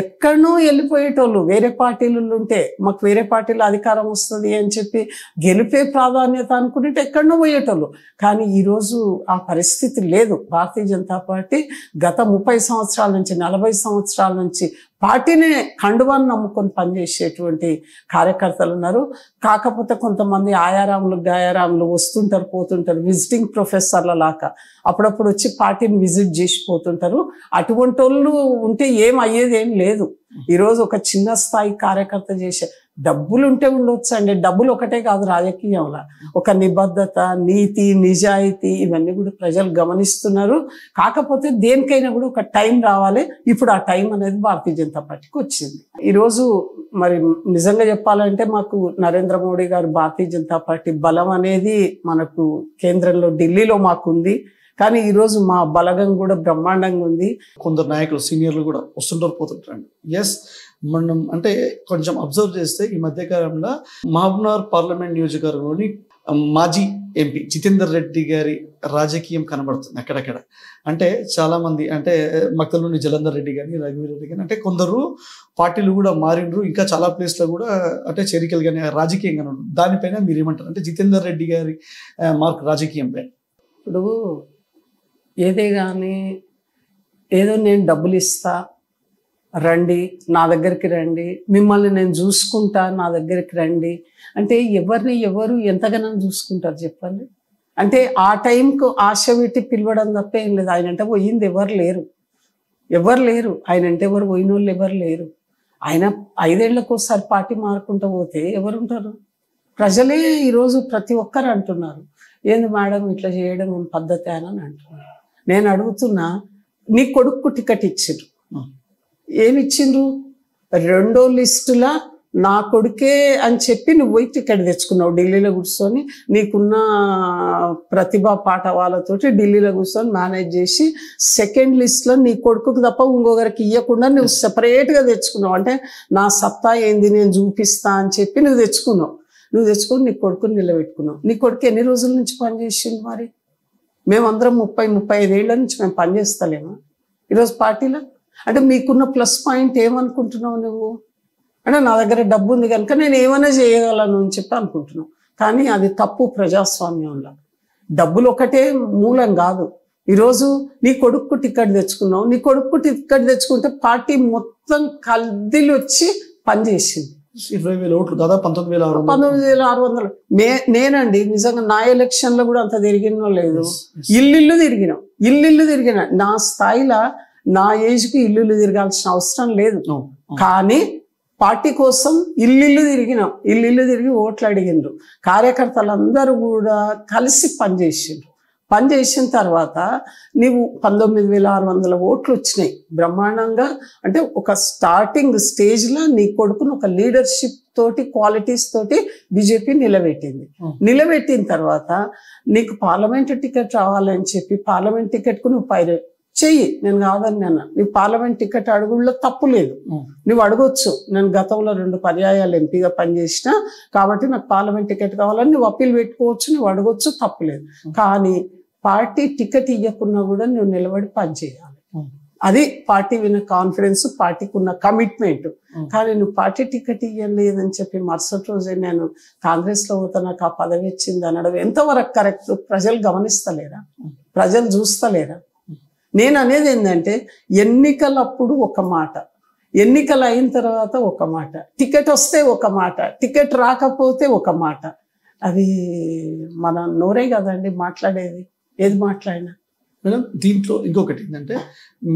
ఎక్కడనో వెళ్ళిపోయేటోళ్ళు. వేరే పార్టీలు ఉంటే మాకు వేరే పార్టీలో అధికారం వస్తుంది అని చెప్పి గెలిపే ప్రాధాన్యత అనుకుంటే ఎక్కడనో పోయేటోళ్ళు. కానీ ఈరోజు ఆ పరిస్థితి లేదు. భారతీయ జనతా పార్టీ గత 30 సంవత్సరాల నుంచి 40 సంవత్సరాల నుంచి పార్టీనే కండువాన్ని నమ్ముకొని పనిచేసేటువంటి కార్యకర్తలు ఉన్నారు. కాకపోతే కొంతమంది ఆయారాములు గాయారాములు వస్తుంటారు పోతుంటారు, విజిటింగ్ ప్రొఫెసర్ల లాగా అప్పుడప్పుడు వచ్చి పార్టీని విజిట్ చేసి పోతుంటారు. అటువంటి వాళ్ళు ఉంటే ఏం అయ్యేది ఏం లేదు. ఈరోజు ఒక చిన్న స్థాయి కార్యకర్త చేసే డబ్బులు ఉంటే ఉండొచ్చు అండి. డబ్బులు ఒకటే కాదు రాజకీయంలో, ఒక నిబద్ధత, నీతి, నిజాయితీ ఇవన్నీ కూడా ప్రజలు గమనిస్తున్నారు. కాకపోతే దేనికైనా కూడా ఒక టైం రావాలి. ఇప్పుడు ఆ టైం అనేది భారతీయ జనతా పార్టీకి వచ్చింది. ఈరోజు మరి నిజంగా చెప్పాలంటే మాకు నరేంద్ర మోడీ గారు భారతీయ జనతా పార్టీ బలం అనేది మనకు కేంద్రంలో ఢిల్లీలో మాకుంది. కానీ ఈరోజు మా బలగం కూడా బ్రహ్మాండంగా ఉంది. కొందరు నాయకులు సీనియర్లు కూడా వస్తుంటారు పోతుంటారు. ఎస్, మనం అంటే కొంచెం అబ్జర్వ్ చేస్తే ఈ మధ్యకాలంలో మహబూబ్నగర్ పార్లమెంట్ నియోజకవర్గంలోని మాజీ ఎంపీ జితేందర్ రెడ్డి గారి రాజకీయం కనబడుతుంది అక్కడక్కడ. అంటే చాలా మంది అంటే మక్తల్లోని జలంధర్ రెడ్డి కానీ, రఘువీర్ రెడ్డి కానీ, అంటే కొందరు పార్టీలు కూడా మారిండ్రు. ఇంకా చాలా ప్లేస్లో కూడా అంటే చేరికలు కానీ రాజకీయంగా ఉంటుంది. దానిపైన మీరు ఏమంటారు? అంటే జితేందర్ రెడ్డి గారి మార్క్ రాజకీయం పైన. ఇప్పుడు ఏదే కానీ ఏదో నేను డబ్బులు ఇస్తా, రండి నా దగ్గరికి రండి, మిమ్మల్ని నేను చూసుకుంటా, నా దగ్గరికి రండి అంటే ఎవరు ఎంతగానో చూసుకుంటారు చెప్పండి. అంటే ఆ టైంకు ఆశ పెట్టి పిలవడం తప్ప ఏం లేదు. ఆయన అంటే పోయింది ఎవరు లేరు. ఆయన అంటే ఎవరు పోయిన వాళ్ళు ఎవరు లేరు. ఆయన 5 ఏళ్లకు ఒకసారి పార్టీ మారుకుంటూ పోతే ఎవరుంటారు? ప్రజలే ఈరోజు ప్రతి ఒక్కరు అంటున్నారు, ఏంది మేడం ఇట్లా చేయడం ఏం పద్ధతి అని అంటున్నారు. నేను అడుగుతున్నా, నీ కొడుకు టికెట్ ఇచ్చిండ్రు, ఏమిచ్చిండ్రు? 2వ లిస్టులా నా కొడుకే అని చెప్పి నువ్వు పోయి టికెట్ తెచ్చుకున్నావు. ఢిల్లీలో కూర్చొని నీకున్న ప్రతిభా పాఠవాలతోటి ఢిల్లీలో కూర్చొని మేనేజ్ చేసి 2nd లిస్ట్లో నీ కొడుకుకి తప్ప ఇంకొకరికి ఇవ్వకుండా నువ్వు సెపరేట్గా తెచ్చుకున్నావు. అంటే నా సత్తా ఏంది నేను చూపిస్తా అని చెప్పి నువ్వు తెచ్చుకొని నీ కొడుకుని నిలబెట్టుకున్నావు. నీ కొడుకు ఎన్ని రోజుల నుంచి పనిచేసింది? మరి మేమందరం 30-35 ఏళ్ల నుంచి మేము పనిచేస్తలేమా ఈరోజు పార్టీలో? అంటే మీకున్న ప్లస్ పాయింట్ ఏమనుకుంటున్నావు నువ్వు? అంటే నా దగ్గర డబ్బు ఉంది కనుక నేను ఏమైనా చేయగలను అని చెప్పి అనుకుంటున్నావు. కానీ అది తప్పు ప్రజాస్వామ్యంలో. డబ్బులు ఒకటే మూలం కాదు. ఈరోజు నీ కొడుకు టికెట్ తెచ్చుకున్నావు, నీ కొడుకు టికెట్ తెచ్చుకుంటే పార్టీ మొత్తం కదిలి వచ్చి పనిచేసింది. 20,000 ఓట్లు దాదాపు 19,600. నేనండి నిజంగా నా ఎలక్షన్లో కూడా అంత తిరిగినో లేదు. ఇల్లు తిరిగినా నా స్థాయిలో నా ఏజ్కి ఇల్లు తిరగాల్సిన అవసరం లేదు. కానీ పార్టీ కోసం ఇల్లు తిరిగి ఓట్లు అడిగిండ్రు. కార్యకర్తలందరూ కూడా కలిసి పనిచేసిన తర్వాత నీవు 19,600 ఓట్లు వచ్చినాయి బ్రహ్మాండంగా. అంటే ఒక స్టార్టింగ్ స్టేజ్లో నీ కొడుకును ఒక లీడర్షిప్ తోటి క్వాలిటీస్ తోటి బీజేపీ నిలబెట్టిన తర్వాత నీకు పార్లమెంట్ టికెట్ రావాలని చెప్పి పార్లమెంట్ టికెట్కు నువ్వు చెయ్యి, నేను కాదని నీ పార్లమెంట్ టికెట్ అడుగుల్లో తప్పు లేదు, నువ్వు అడగొచ్చు. నేను గతంలో 2 పర్యాయాలు ఎంపీగా పనిచేసిన కాబట్టి నాకు పార్లమెంట్ టికెట్ కావాలని నువ్వు అప్పీల్ పెట్టుకోవచ్చు, నువ్వు అడగొచ్చు, తప్పు లేదు. కానీ పార్టీ టికెట్ ఇవ్వకున్నా కూడా నువ్వు నిలబడి పనిచేయాలి. అది పార్టీ విన్న కాన్ఫిడెన్స్, పార్టీకి ఉన్న కమిట్మెంట్. కానీ నువ్వు పార్టీ టికెట్ ఇవ్వలేదని చెప్పి మరుసటి రోజే నేను కాంగ్రెస్లో పోతా నాకు ఆ పదవి ఇచ్చింది అనడం ఎంతవరకు కరెక్ట్? ప్రజలు గమనిస్తలేరా? ప్రజలు చూస్తలేరా? నేను అనేది ఏంటంటే ఎన్నికలప్పుడు ఒక మాట, ఎన్నికలు అయిన తర్వాత ఒక మాట, టికెట్ వస్తే ఒక మాట, టికెట్ రాకపోతే ఒక మాట. అది మన నోరే కదండి మాట్లాడేది, ఏది మాట్లాడినా. మేడం దీంట్లో ఇంకొకటి ఏంటంటే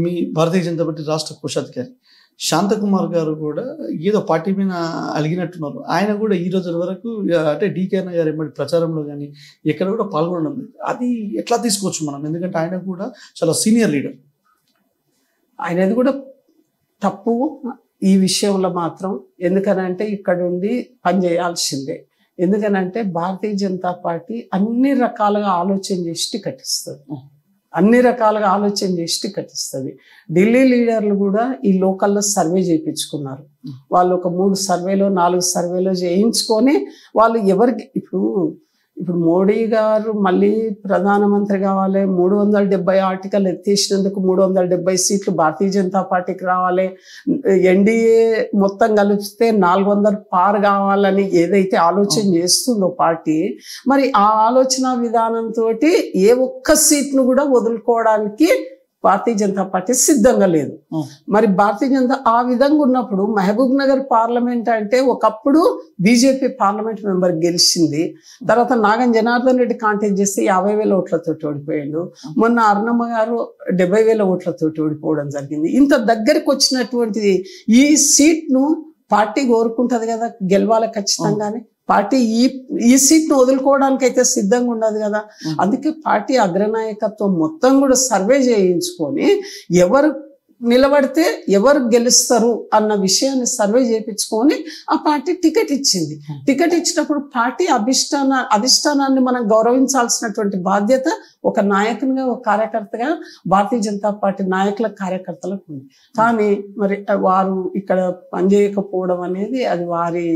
మీ భారతీయ జనతా పార్టీ రాష్ట్ర కోశాధికారి శాంతకుమార్ గారు కూడా ఏదో పార్టీ మీద అలిగినట్టున్నారు. ఆయన కూడా ఈ రోజు వరకు అంటే డీకే అన్న గారు ఏమంటే ప్రచారంలో కానీ ఎక్కడ కూడా పాల్గొనడం లేదు. అది ఎట్లా తీసుకోవచ్చు మనం? ఎందుకంటే ఆయన కూడా చాలా సీనియర్ లీడర్. ఆయనది కూడా తప్పు ఈ విషయంలో మాత్రం. ఎందుకనంటే ఇక్కడ ఉండి పనిచేయాల్సిందే. ఎందుకనంటే భారతీయ జనతా పార్టీ అన్ని రకాలుగా ఆలోచన చేసి టికెట్ ఇస్తుంది. ఢిల్లీ లీడర్లు కూడా ఈ లోకల్లో సర్వే చేయించుకున్నారు. వాళ్ళు ఒక 3 సర్వేలో 4 సర్వేలో చేయించుకొని వాళ్ళు ఎవరికి ఇప్పుడు మోడీ గారు మళ్ళీ ప్రధానమంత్రి కావాలి, 370 ఆర్టికల్ ఎత్తేసినందుకు 370 సీట్లు భారతీయ జనతా పార్టీకి రావాలి, ఎన్డీఏ మొత్తం కలిపితే 400 పార్ కావాలని ఏదైతే ఆలోచన చేస్తుందో పార్టీ, మరి ఆ ఆలోచన విధానంతో ఏ ఒక్క సీట్ను కూడా వదులుకోవడానికి భారతీయ జనతా పార్టీ సిద్ధంగా లేదు. మరి భారతీయ జనతా ఆ విధంగా ఉన్నప్పుడు మహబూబ్ నగర్ పార్లమెంట్ అంటే ఒకప్పుడు బీజేపీ పార్లమెంట్ మెంబర్ గెలిచింది. తర్వాత నాగం జనార్దన్ రెడ్డి కాంటెస్ట్ చేస్తే 50,000 ఓట్లతో ఓడిపోయాడు. మొన్న అరుణమ్మ గారు 70,000 ఓట్లతో ఓడిపోవడం జరిగింది. ఇంత దగ్గరికి వచ్చినటువంటి ఈ సీట్ను పార్టీ కోరుకుంటది కదా గెలవాలి ఖచ్చితంగానే. పార్టీ ఈ సీట్ను వదులుకోవడానికి అయితే సిద్ధంగా ఉండదు కదా. అందుకే పార్టీ అగ్రనాయకత్వం మొత్తం కూడా సర్వే చేయించుకొని ఎవరు నిలబడితే ఎవరు గెలుస్తారు అన్న విషయాన్ని సర్వే చేయించుకొని ఆ పార్టీ టికెట్ ఇచ్చింది. టికెట్ ఇచ్చినప్పుడు పార్టీ అధిష్టానాన్ని మనం గౌరవించాల్సినటువంటి బాధ్యత ఒక నాయకునిగా, ఒక కార్యకర్తగా భారతీయ జనతా పార్టీ నాయకుల కార్యకర్తలకు ఉంది. కానీ మరి వారు ఇక్కడ పనిచేయకపోవడం అనేది అది వారి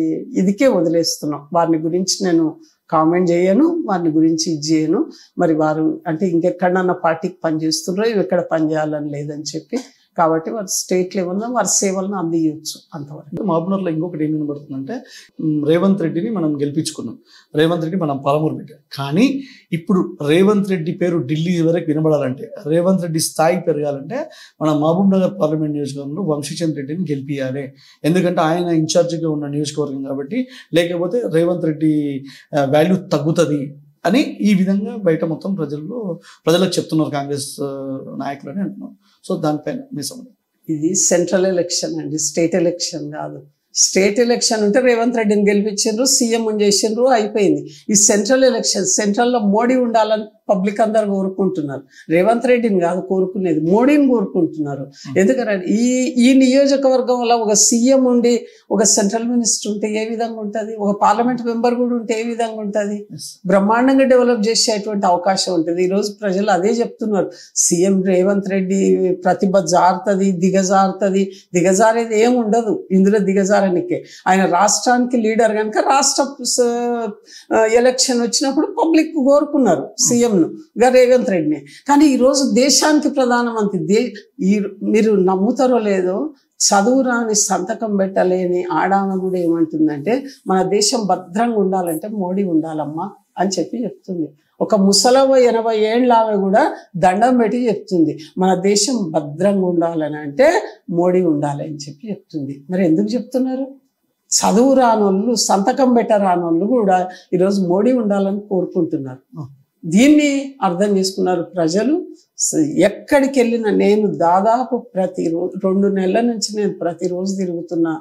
ఇదికే వదిలేస్తున్నాం. వారిని గురించి నేను కామెంట్ చేయను, వారిని గురించి ఇది చేయను. మరి వారు అంటే ఇంకెక్కడన్నా పార్టీకి పనిచేస్తున్నారో ఇవి ఎక్కడ పనిచేయాలని లేదని చెప్పి, కాబట్టి వారు స్టేట్ లెవెల్లో వారి సేవలను అందించవచ్చు అంతవరకు. మహబూబ్నగర్లో ఇంకొకటి ఏం వినబడుతుందంటే రేవంత్ రెడ్డిని మనం గెలిపించుకున్నాం, రేవంత్ రెడ్డి మనం పాలమూరు పెట్టాం. కానీ ఇప్పుడు రేవంత్ రెడ్డి పేరు ఢిల్లీ వరకు వినబడాలంటే, రేవంత్ రెడ్డి స్థాయి పెరగాలంటే మనం మహబూబ్నగర్ పార్లమెంట్ నియోజకవర్గంలో వంశీచంద్ రెడ్డిని గెలిపియాలి. ఎందుకంటే ఆయన ఇన్ఛార్జిగా ఉన్న నియోజకవర్గం కాబట్టి, లేకపోతే రేవంత్ రెడ్డి వాల్యూ తగ్గుతుంది అని ఈ విధంగా బయట మొత్తం ప్రజలకు చెప్తున్నారు కాంగ్రెస్ నాయకులు అని అంటున్నారు. సో దానిపైన మీ సమయం. ఇది సెంట్రల్ ఎలక్షన్ అండి, స్టేట్ ఎలక్షన్ కాదు. స్టేట్ ఎలక్షన్ ఉంటే రేవంత్ రెడ్డిని గెలిపించారు, సీఎం చేసిండ్రు, అయిపోయింది. ఈ సెంట్రల్ ఎలక్షన్, సెంట్రల్లో మోడీ ఉండాలని పబ్లిక్ అందరు కోరుకుంటున్నారు. రేవంత్ రెడ్డిని కాదు కోరుకునేది, మోడీని కోరుకుంటున్నారు. ఎందుకంటే ఈ నియోజకవర్గంలో ఒక సీఎం ఉండి ఒక సెంట్రల్ మినిస్టర్ ఉంటే ఏ విధంగా ఉంటుంది, ఒక పార్లమెంట్ మెంబర్ కూడా ఉంటే ఏ విధంగా ఉంటుంది, బ్రహ్మాండంగా డెవలప్ చేసేటువంటి అవకాశం ఉంటుంది. ఈరోజు ప్రజలు అదే చెప్తున్నారు, సీఎం రేవంత్ రెడ్డి ప్రతిభ జారుతుంది, దిగజారేది ఏముండదు ఇందులో. దిగజారానికే ఆయన రాష్ట్రానికి లీడర్ కనుక రాష్ట్ర ఎలక్షన్ వచ్చినప్పుడు పబ్లిక్ కోరుకున్నారు సీఎం సీఎంగా రేవంత్ రెడ్డిని. కానీ ఈరోజు దేశానికి ప్రధానమంత్రి మీరు నమ్ముతారో లేదో, చదువు రాని సంతకం పెట్టలేని ఆడామ కూడా ఏమంటుందంటే మన దేశం భద్రంగా ఉండాలంటే మోడీ ఉండాలమ్మా అని చెప్తుంది. ఒక ముసలవ 80 ఏళ్ళ ఆమె కూడా దండం పెట్టి చెప్తుంది మన దేశం భద్రంగా ఉండాలని అంటే మోడీ ఉండాలి అని చెప్తుంది. మరి ఎందుకు చెప్తున్నారు? చదువు రానోళ్ళు, సంతకం పెట్టరానోళ్ళు కూడా ఈరోజు మోడీ ఉండాలని కోరుకుంటున్నారు. దీన్ని అర్థం చేసుకున్నారు ప్రజలు. ఎక్కడికి వెళ్ళినా నేను దాదాపు ప్రతిరోజు 2 నెలల నుంచి నేను ప్రతిరోజు తిరుగుతున్నా.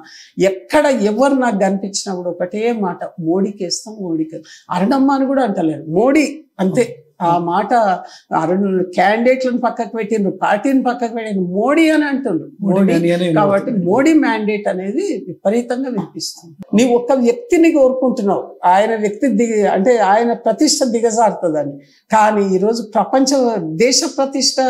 ఎక్కడ ఎవరు నాకు కనిపించినా కూడా ఒకటే మాట, మోడీకి వేస్తాం, మోడీకి. అరుణమ్మ అని కూడా అంటలేరు, మోడీ అంతే. ఆ మాట క్యాండిడేట్లను పక్కకు పెట్టిండ్రు, పార్టీని పక్కకు పెట్టిండ్రు, మోడీ అని అంటుండ్రు. మోడీ కాబట్టి మోడీ మ్యాండేట్ అనేది విపరీతంగా వినిపిస్తుంది. నీవు ఒక వ్యక్తిని కోరుకుంటున్నావు, ఆయన వ్యక్తి అంటే ఆయన ప్రతిష్ట దిగజారుతుందని. కానీ ఈరోజు దేశ ప్రతిష్ట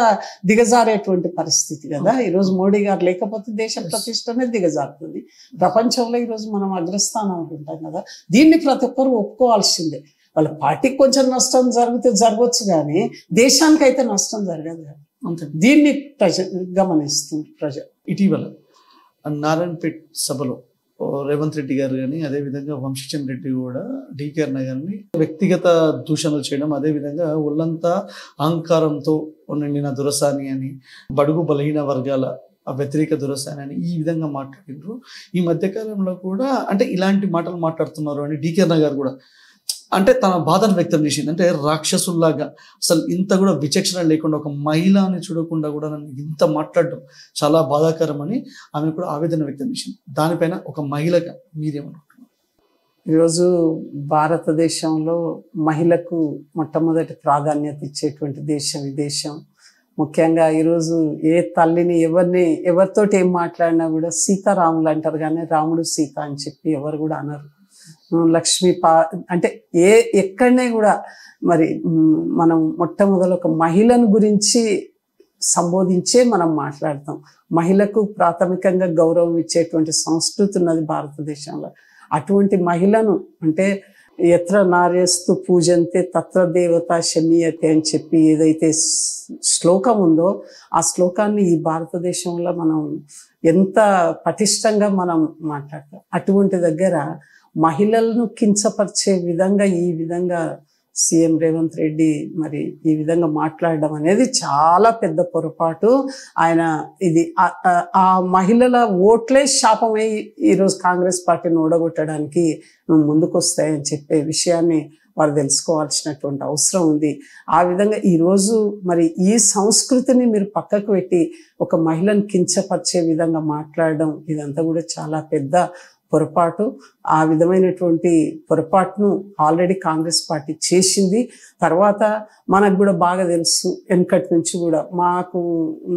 దిగజారేటువంటి పరిస్థితి కదా. ఈరోజు మోడీ గారు లేకపోతే దేశ ప్రతిష్టనే దిగజారుతుంది. ప్రపంచంలో ఈరోజు మనం అగ్రస్థానంలో ఉంటాం కదా. దీన్ని ప్రతి ఒక్కరు ఒప్పుకోవాల్సిందే. వాళ్ళ పార్టీకి కొంచెం నష్టం జరగవచ్చు కానీ దేశానికి అయితే నష్టం జరగదు కదా. దీన్ని గమనిస్తుంది ప్రజలు. ఇటీవల నారాయణపేట్ సభలో రేవంత్ రెడ్డి గారు కానీ అదేవిధంగా వంశీచంద్ర రెడ్డి కూడా డీకే అన్న గారిని వ్యక్తిగత దూషణలు చేయడం, అదేవిధంగా ఒళ్ళంతా అహంకారంతో నిండిన దురసాని అని, బడుగు బలహీన వర్గాల వ్యతిరేక దురసాని అని ఈ విధంగా మాట్లాడినారు. ఈ మధ్యకాలంలో కూడా అంటే ఇలాంటి మాటలు మాట్లాడుతున్నారు అని డీకే అన్న గారు కూడా అంటే తన బాధను వ్యక్తం చేసింది. అంటే రాక్షసుల్లాగా అసలు ఇంత కూడా విచక్షణ లేకుండా ఒక మహిళని చూడకుండా కూడా నన్ను ఇంత మాట్లాడడం చాలా బాధాకరం అని ఆమె కూడా ఆవేదన వ్యక్తం చేసింది. దానిపైన ఒక మహిళగా మీరేమనుకుంటున్నారు? ఈరోజు భారతదేశంలో మహిళకు మొట్టమొదటి ప్రాధాన్యత ఇచ్చేటువంటి దేశం ఈ దేశం. ముఖ్యంగా ఈరోజు ఏ తల్లిని ఎవరితోటి ఏం మాట్లాడినా కూడా సీతారాములు అంటారు కానీ రాముడు సీత అని చెప్పి ఎవరు కూడా అనరు. లక్ష్మీ అంటే ఎక్కడనే కూడా మరి మనం మొట్టమొదటి ఒక మహిళను గురించి సంబోధించే మనం మాట్లాడతాం. మహిళకు ప్రాథమికంగా గౌరవం ఇచ్చేటువంటి సంస్కృతి ఉన్నది భారతదేశంలో. అటువంటి మహిళను అంటే ఎత్ర నార్యస్తు పూజంతే తత్ర దేవత శమీయతే అని చెప్పి ఏదైతే శ్లోకం ఉందో ఆ శ్లోకాన్ని ఈ భారతదేశంలో మనం ఎంత పటిష్టంగా మనం మాట్లాడతాం. అటువంటి దగ్గర మహిళలను కించపరిచే విధంగా ఈ విధంగా సీఎం రేవంత్ రెడ్డి మరి ఈ విధంగా మాట్లాడడం అనేది చాలా పెద్ద పొరపాటు. ఆయన ఇది ఆ మహిళల ఓట్లే శాపమై ఈరోజు కాంగ్రెస్ పార్టీని ఓడగొట్టడానికి ముందుకు వస్తాయని చెప్పే విషయాన్ని వారు తెలుసుకోవాల్సినటువంటి అవసరం ఉంది. ఆ విధంగా ఈరోజు మరి ఈ సంస్కృతిని మీరు పక్కకు పెట్టి ఒక మహిళను కించపరిచే విధంగా మాట్లాడడం ఇదంతా కూడా చాలా పెద్ద పొరపాటు. ఆ విధమైనటువంటి పొరపాటును ఆల్రెడీ కాంగ్రెస్ పార్టీ చేసింది. తర్వాత మనకు కూడా బాగా తెలుసు, వెనకటి నుంచి కూడా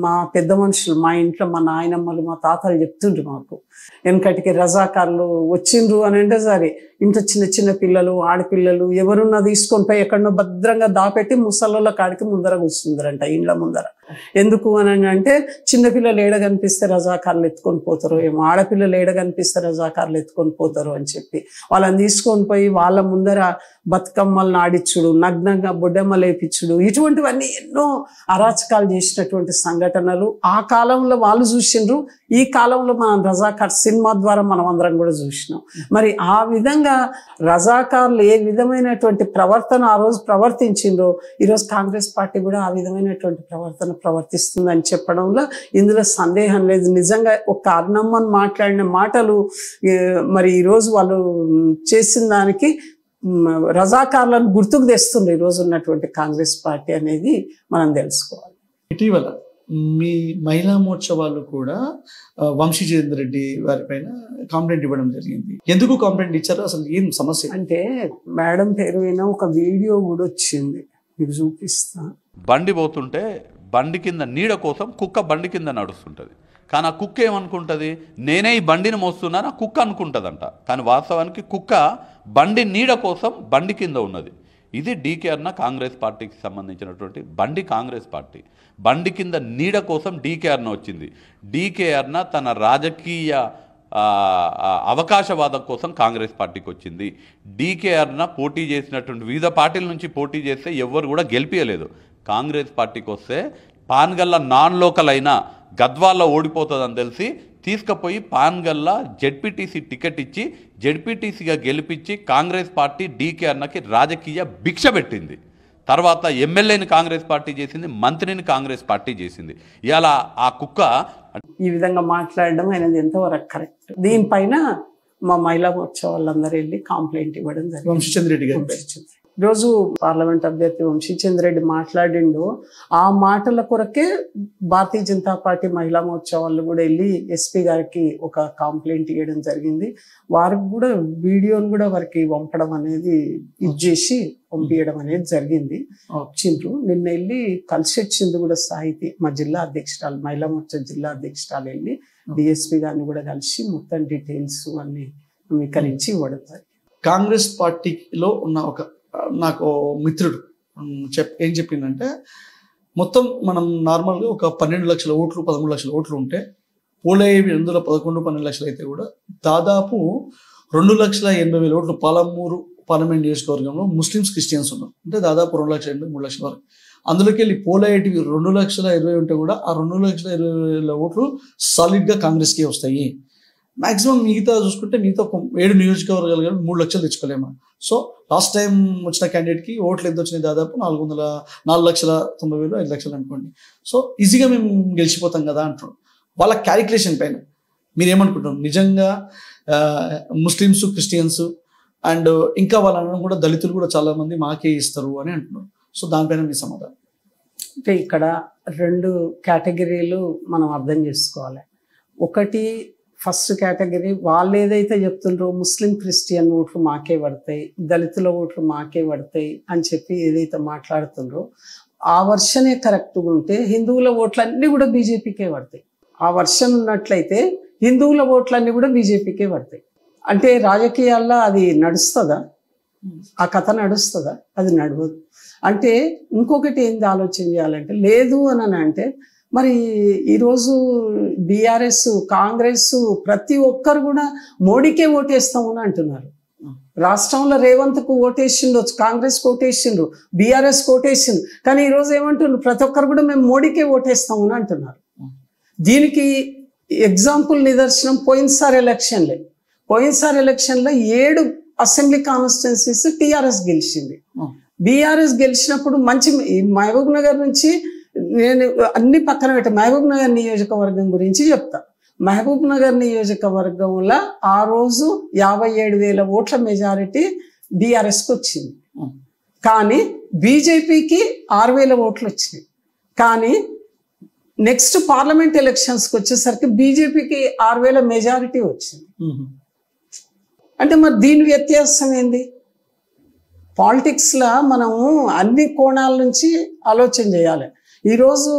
మా పెద్ద మనుషులు, మా ఇంట్లో మా నాయనమ్మలు, మా తాతలు చెప్తుండ్రు మాకు, వెనకటికి రజాకారులు వచ్చిండ్రు అని అంటే సరే ఇంట్లో చిన్న పిల్లలు, ఆడపిల్లలు ఎవరున్నా తీసుకొని పోయి ఎక్కడో భద్రంగా దాపెట్టి ముసళ్ళ కాడికి ముందర కూర్చుందరంట ఇండ్ల ముందర. ఎందుకు అని అంటే చిన్నపిల్లలు ఏడ కనిపిస్తే రజాకారులు ఎత్తుకొని పోతారు, ఏమో ఆడపిల్లలు ఏడ కనిపిస్తే రజాకారులు ఎత్తుకొని పోతారు అని చెప్పి వాళ్ళని తీసుకొని పోయి వాళ్ళ ముందర బతుకమ్మలను ఆడిచ్చుడు, నగ్నంగా బొడ్డెమ్మలు వేపించుడు, ఇటువంటివన్నీ ఎన్నో అరాచకాలు చేసినటువంటి సంఘటనలు ఆ కాలంలో వాళ్ళు చూసిండ్రు. ఈ కాలంలో మనం రజాకార్ సినిమా ద్వారా మనం అందరం కూడా చూసినాం. మరి ఆ విధంగా రజాకార్లు ఏ విధమైనటువంటి ప్రవర్తన ఆ రోజు ప్రవర్తించిండ్రో ఈరోజు కాంగ్రెస్ పార్టీ కూడా ఆ విధమైనటువంటి ప్రవర్తన ప్రవర్తిస్తుందని చెప్పడంలో ఇందులో సందేహం లేదు. నిజంగా ఒక అర్ణమ్మని మాట్లాడిన మాటలు మరి ఈరోజు వాళ్ళు చేసిన దానికి రజాకార్లను గుర్తుకు తెస్తుంది ఈరోజు ఉన్నటువంటి కాంగ్రెస్ పార్టీ అనేది మనం తెలుసుకోవాలి. ఇటీవల మీ మహిళా మోర్చా వాళ్ళు కూడా వంశీచంద్ర రెడ్డి వారి పైన కంప్లైంట్ ఇవ్వడం జరిగింది. ఎందుకు కంప్లైంట్ ఇచ్చారో, అసలు ఏం సమస్య? అంటే మేడం పేరు మీద ఒక వీడియో కూడా వచ్చింది, మీకు చూపిస్తా. బండి పోతుంటే బండి కింద నీడ కోసం కుక్క బండి కింద నడుస్తుంటుంది. కానీ ఆ కుక్క ఏమనుకుంటుంది, నేనే ఈ బండిని మోస్తున్నాను ఆ కుక్క అనుకుంటుందంట. కానీ వాస్తవానికి కుక్క బండి నీడ కోసం బండి కింద ఉన్నది. ఇది డీకే అన్న కాంగ్రెస్ పార్టీకి సంబంధించినటువంటి బండి. కాంగ్రెస్ పార్టీ బండి కింద నీడ కోసం డీకే అన్న వచ్చింది. డీకే అన్న తన రాజకీయ అవకాశవాదం కోసం కాంగ్రెస్ పార్టీకి వచ్చింది. డీకేఆర్న పోటీ చేసినటువంటి వివిధ పార్టీల నుంచి పోటీ చేస్తే ఎవ్వరు కూడా గెలిపించలేదు. కాంగ్రెస్ పార్టీకి వస్తే పాన్గల్ల నాన్ లోకల్ అయినా గద్వాల్లో ఓడిపోతుందని తెలిసి తీసుకుపోయి పాన్గల్లా జెడ్పీటీసీ టికెట్ ఇచ్చి జెడ్పీటీసీగా గెలిపించి కాంగ్రెస్ పార్టీ డీకేఆర్నకి రాజకీయ భిక్ష పెట్టింది. తర్వాత ఎమ్మెల్యేని కాంగ్రెస్ పార్టీ చేసింది, మంత్రిని కాంగ్రెస్ పార్టీ చేసింది. ఇలా ఆ కుక్క ఈ విధంగా మాట్లాడడం అనేది ఎంతవరకు కరెక్ట్? దీనిపైన మా మహిళా మోర్చా వాళ్ళందరూ వెళ్ళి కంప్లైంట్ ఇవ్వడం జరిగింది. వంశీచంద్రెడ్డి గారు ఈరోజు పార్లమెంట్ అభ్యర్థి వంశీచంద్రెడ్డి మాట్లాడిండు. ఆ మాటల కొరకే భారతీయ జనతా పార్టీ మహిళా మోర్చా వాళ్ళు కూడా వెళ్ళి ఎస్పీ గారికి ఒక కంప్లైంట్ ఇవ్వడం జరిగింది. వారికి కూడా వీడియోను కూడా వారికి పంపడం అనేది ఇచ్చేసి పంపించడం అనేది జరిగింది. వచ్చిండ్రు నిన్న వెళ్ళి కలిసి వచ్చింది కూడా సాహితీ మా జిల్లా అధ్యక్షురాలు మహిళా మోర్చా జిల్లా అధ్యక్షురాలు వెళ్ళి డిఎస్పీ గారిని కూడా కలిసి మొత్తం డీటెయిల్స్ అన్ని సమీకరించి ఇవ్వడం జరిగింది. కాంగ్రెస్ పార్టీలో ఉన్న ఒక నాకు మిత్రుడు ఏం చెప్పిందంటే, మొత్తం మనం నార్మల్గా ఒక 12 లక్షల ఓట్లు 13 లక్షల ఓట్లు ఉంటే పోలయ్యేవి అందులో 11-12 లక్షలు అయితే కూడా దాదాపు 2,80,000 ఓట్లు పాలమూరు పార్లమెంట్ నియోజకవర్గంలో ముస్లిమ్స్ క్రిస్టియన్స్ ఉన్నారు. అంటే దాదాపు 2,83 లక్షల వరకు. అందులోకి వెళ్ళి పోలయ్యేటివి 2,20,000 ఉంటే కూడా ఆ 2,20,000 ఓట్లు సాలిడ్గా కాంగ్రెస్కే వస్తాయి. మాక్సిమం మిగతా చూసుకుంటే మిగతా 7 నియోజకవర్గాలు 3 లక్షలు తెచ్చుకోలేము. సో లాస్ట్ టైం వచ్చిన క్యాండిడేట్కి ఓట్లు ఎంత వచ్చినాయి? దాదాపు 4,90,000 5 లక్షలు అనుకోండి. సో ఈజీగా మేము గెలిచిపోతాం కదా అంటున్నాం. వాళ్ళ క్యాలిక్యులేషన్ పైన మీరేమనుకుంటున్నారు? నిజంగా ముస్లిమ్స్ క్రిస్టియన్స్ అండ్ ఇంకా వాళ్ళని కూడా దళితులు కూడా చాలామంది మాకే ఇస్తారు అని అంటున్నారు. సో దానిపైన మీ సమాధానం? అంటే ఇక్కడ 2 కేటగిరీలు మనం అర్థం చేసుకోవాలి. ఒకటి ఫస్ట్ కేటగిరీ వాళ్ళు ఏదైతే చెప్తుండ్రో ముస్లిం క్రిస్టియన్ ఓట్లు మాకే పడతాయి, దళితుల ఓట్లు మాకే పడతాయి అని చెప్పి ఏదైతే మాట్లాడుతుండ్రో ఆ వర్షనే కరెక్ట్గా ఉంటే హిందువుల ఓట్లన్నీ కూడా బీజేపీకే పడతాయి. ఆ వర్షన్ ఉన్నట్లయితే హిందువుల ఓట్లన్నీ కూడా బీజేపీకే పడతాయి. అంటే రాజకీయాల్లో అది నడుస్తుందా? ఆ కథ నడుస్తుందా? అది నడవదు. అంటే ఇంకొకటి ఏంది ఆలోచన చేయాలంటే, లేదు అని అంటే మరి ఈరోజు బీఆర్ఎస్ కాంగ్రెస్ ప్రతి ఒక్కరు కూడా మోడీకే ఓటేస్తాము అని అంటున్నారు. రాష్ట్రంలో రేవంత్కు ఓటేసిండు, కాంగ్రెస్కి ఓటేసిండ్రు, బీఆర్ఎస్ ఓటేసిండ్రు. కానీ ఈరోజు ఏమంటున్నారు? ప్రతి ఒక్కరు కూడా మేము మోడీకే ఓటేస్తాము అని అంటున్నారు. దీనికి ఎగ్జాంపుల్ నిదర్శనం పోయినసారి ఎలక్షన్లో 7 అసెంబ్లీ కాన్స్టిట్యున్సీస్ టీఆర్ఎస్ గెలిచింది. బీఆర్ఎస్ గెలిచినప్పుడు మంచి మహబూబ్ నగర్ నుంచి నేను అన్ని పక్కన పెట్టా మహబూబ్ నగర్ నియోజకవర్గం గురించి చెప్తా. మహబూబ్ నగర్ నియోజకవర్గంలో ఆ రోజు 57,000 ఓట్ల మెజారిటీ బీఆర్ఎస్కి వచ్చింది. కానీ బీజేపీకి 6,000 ఓట్లు వచ్చినాయి. కానీ నెక్స్ట్ పార్లమెంట్ ఎలక్షన్స్కి వచ్చేసరికి బీజేపీకి 6,000 మెజారిటీ వచ్చింది. అంటే మరి దీని వ్యత్యాసం ఏంది? పాలిటిక్స్లో మనము అన్ని కోణాల నుంచి ఆలోచన చేయాలి. ఈరోజు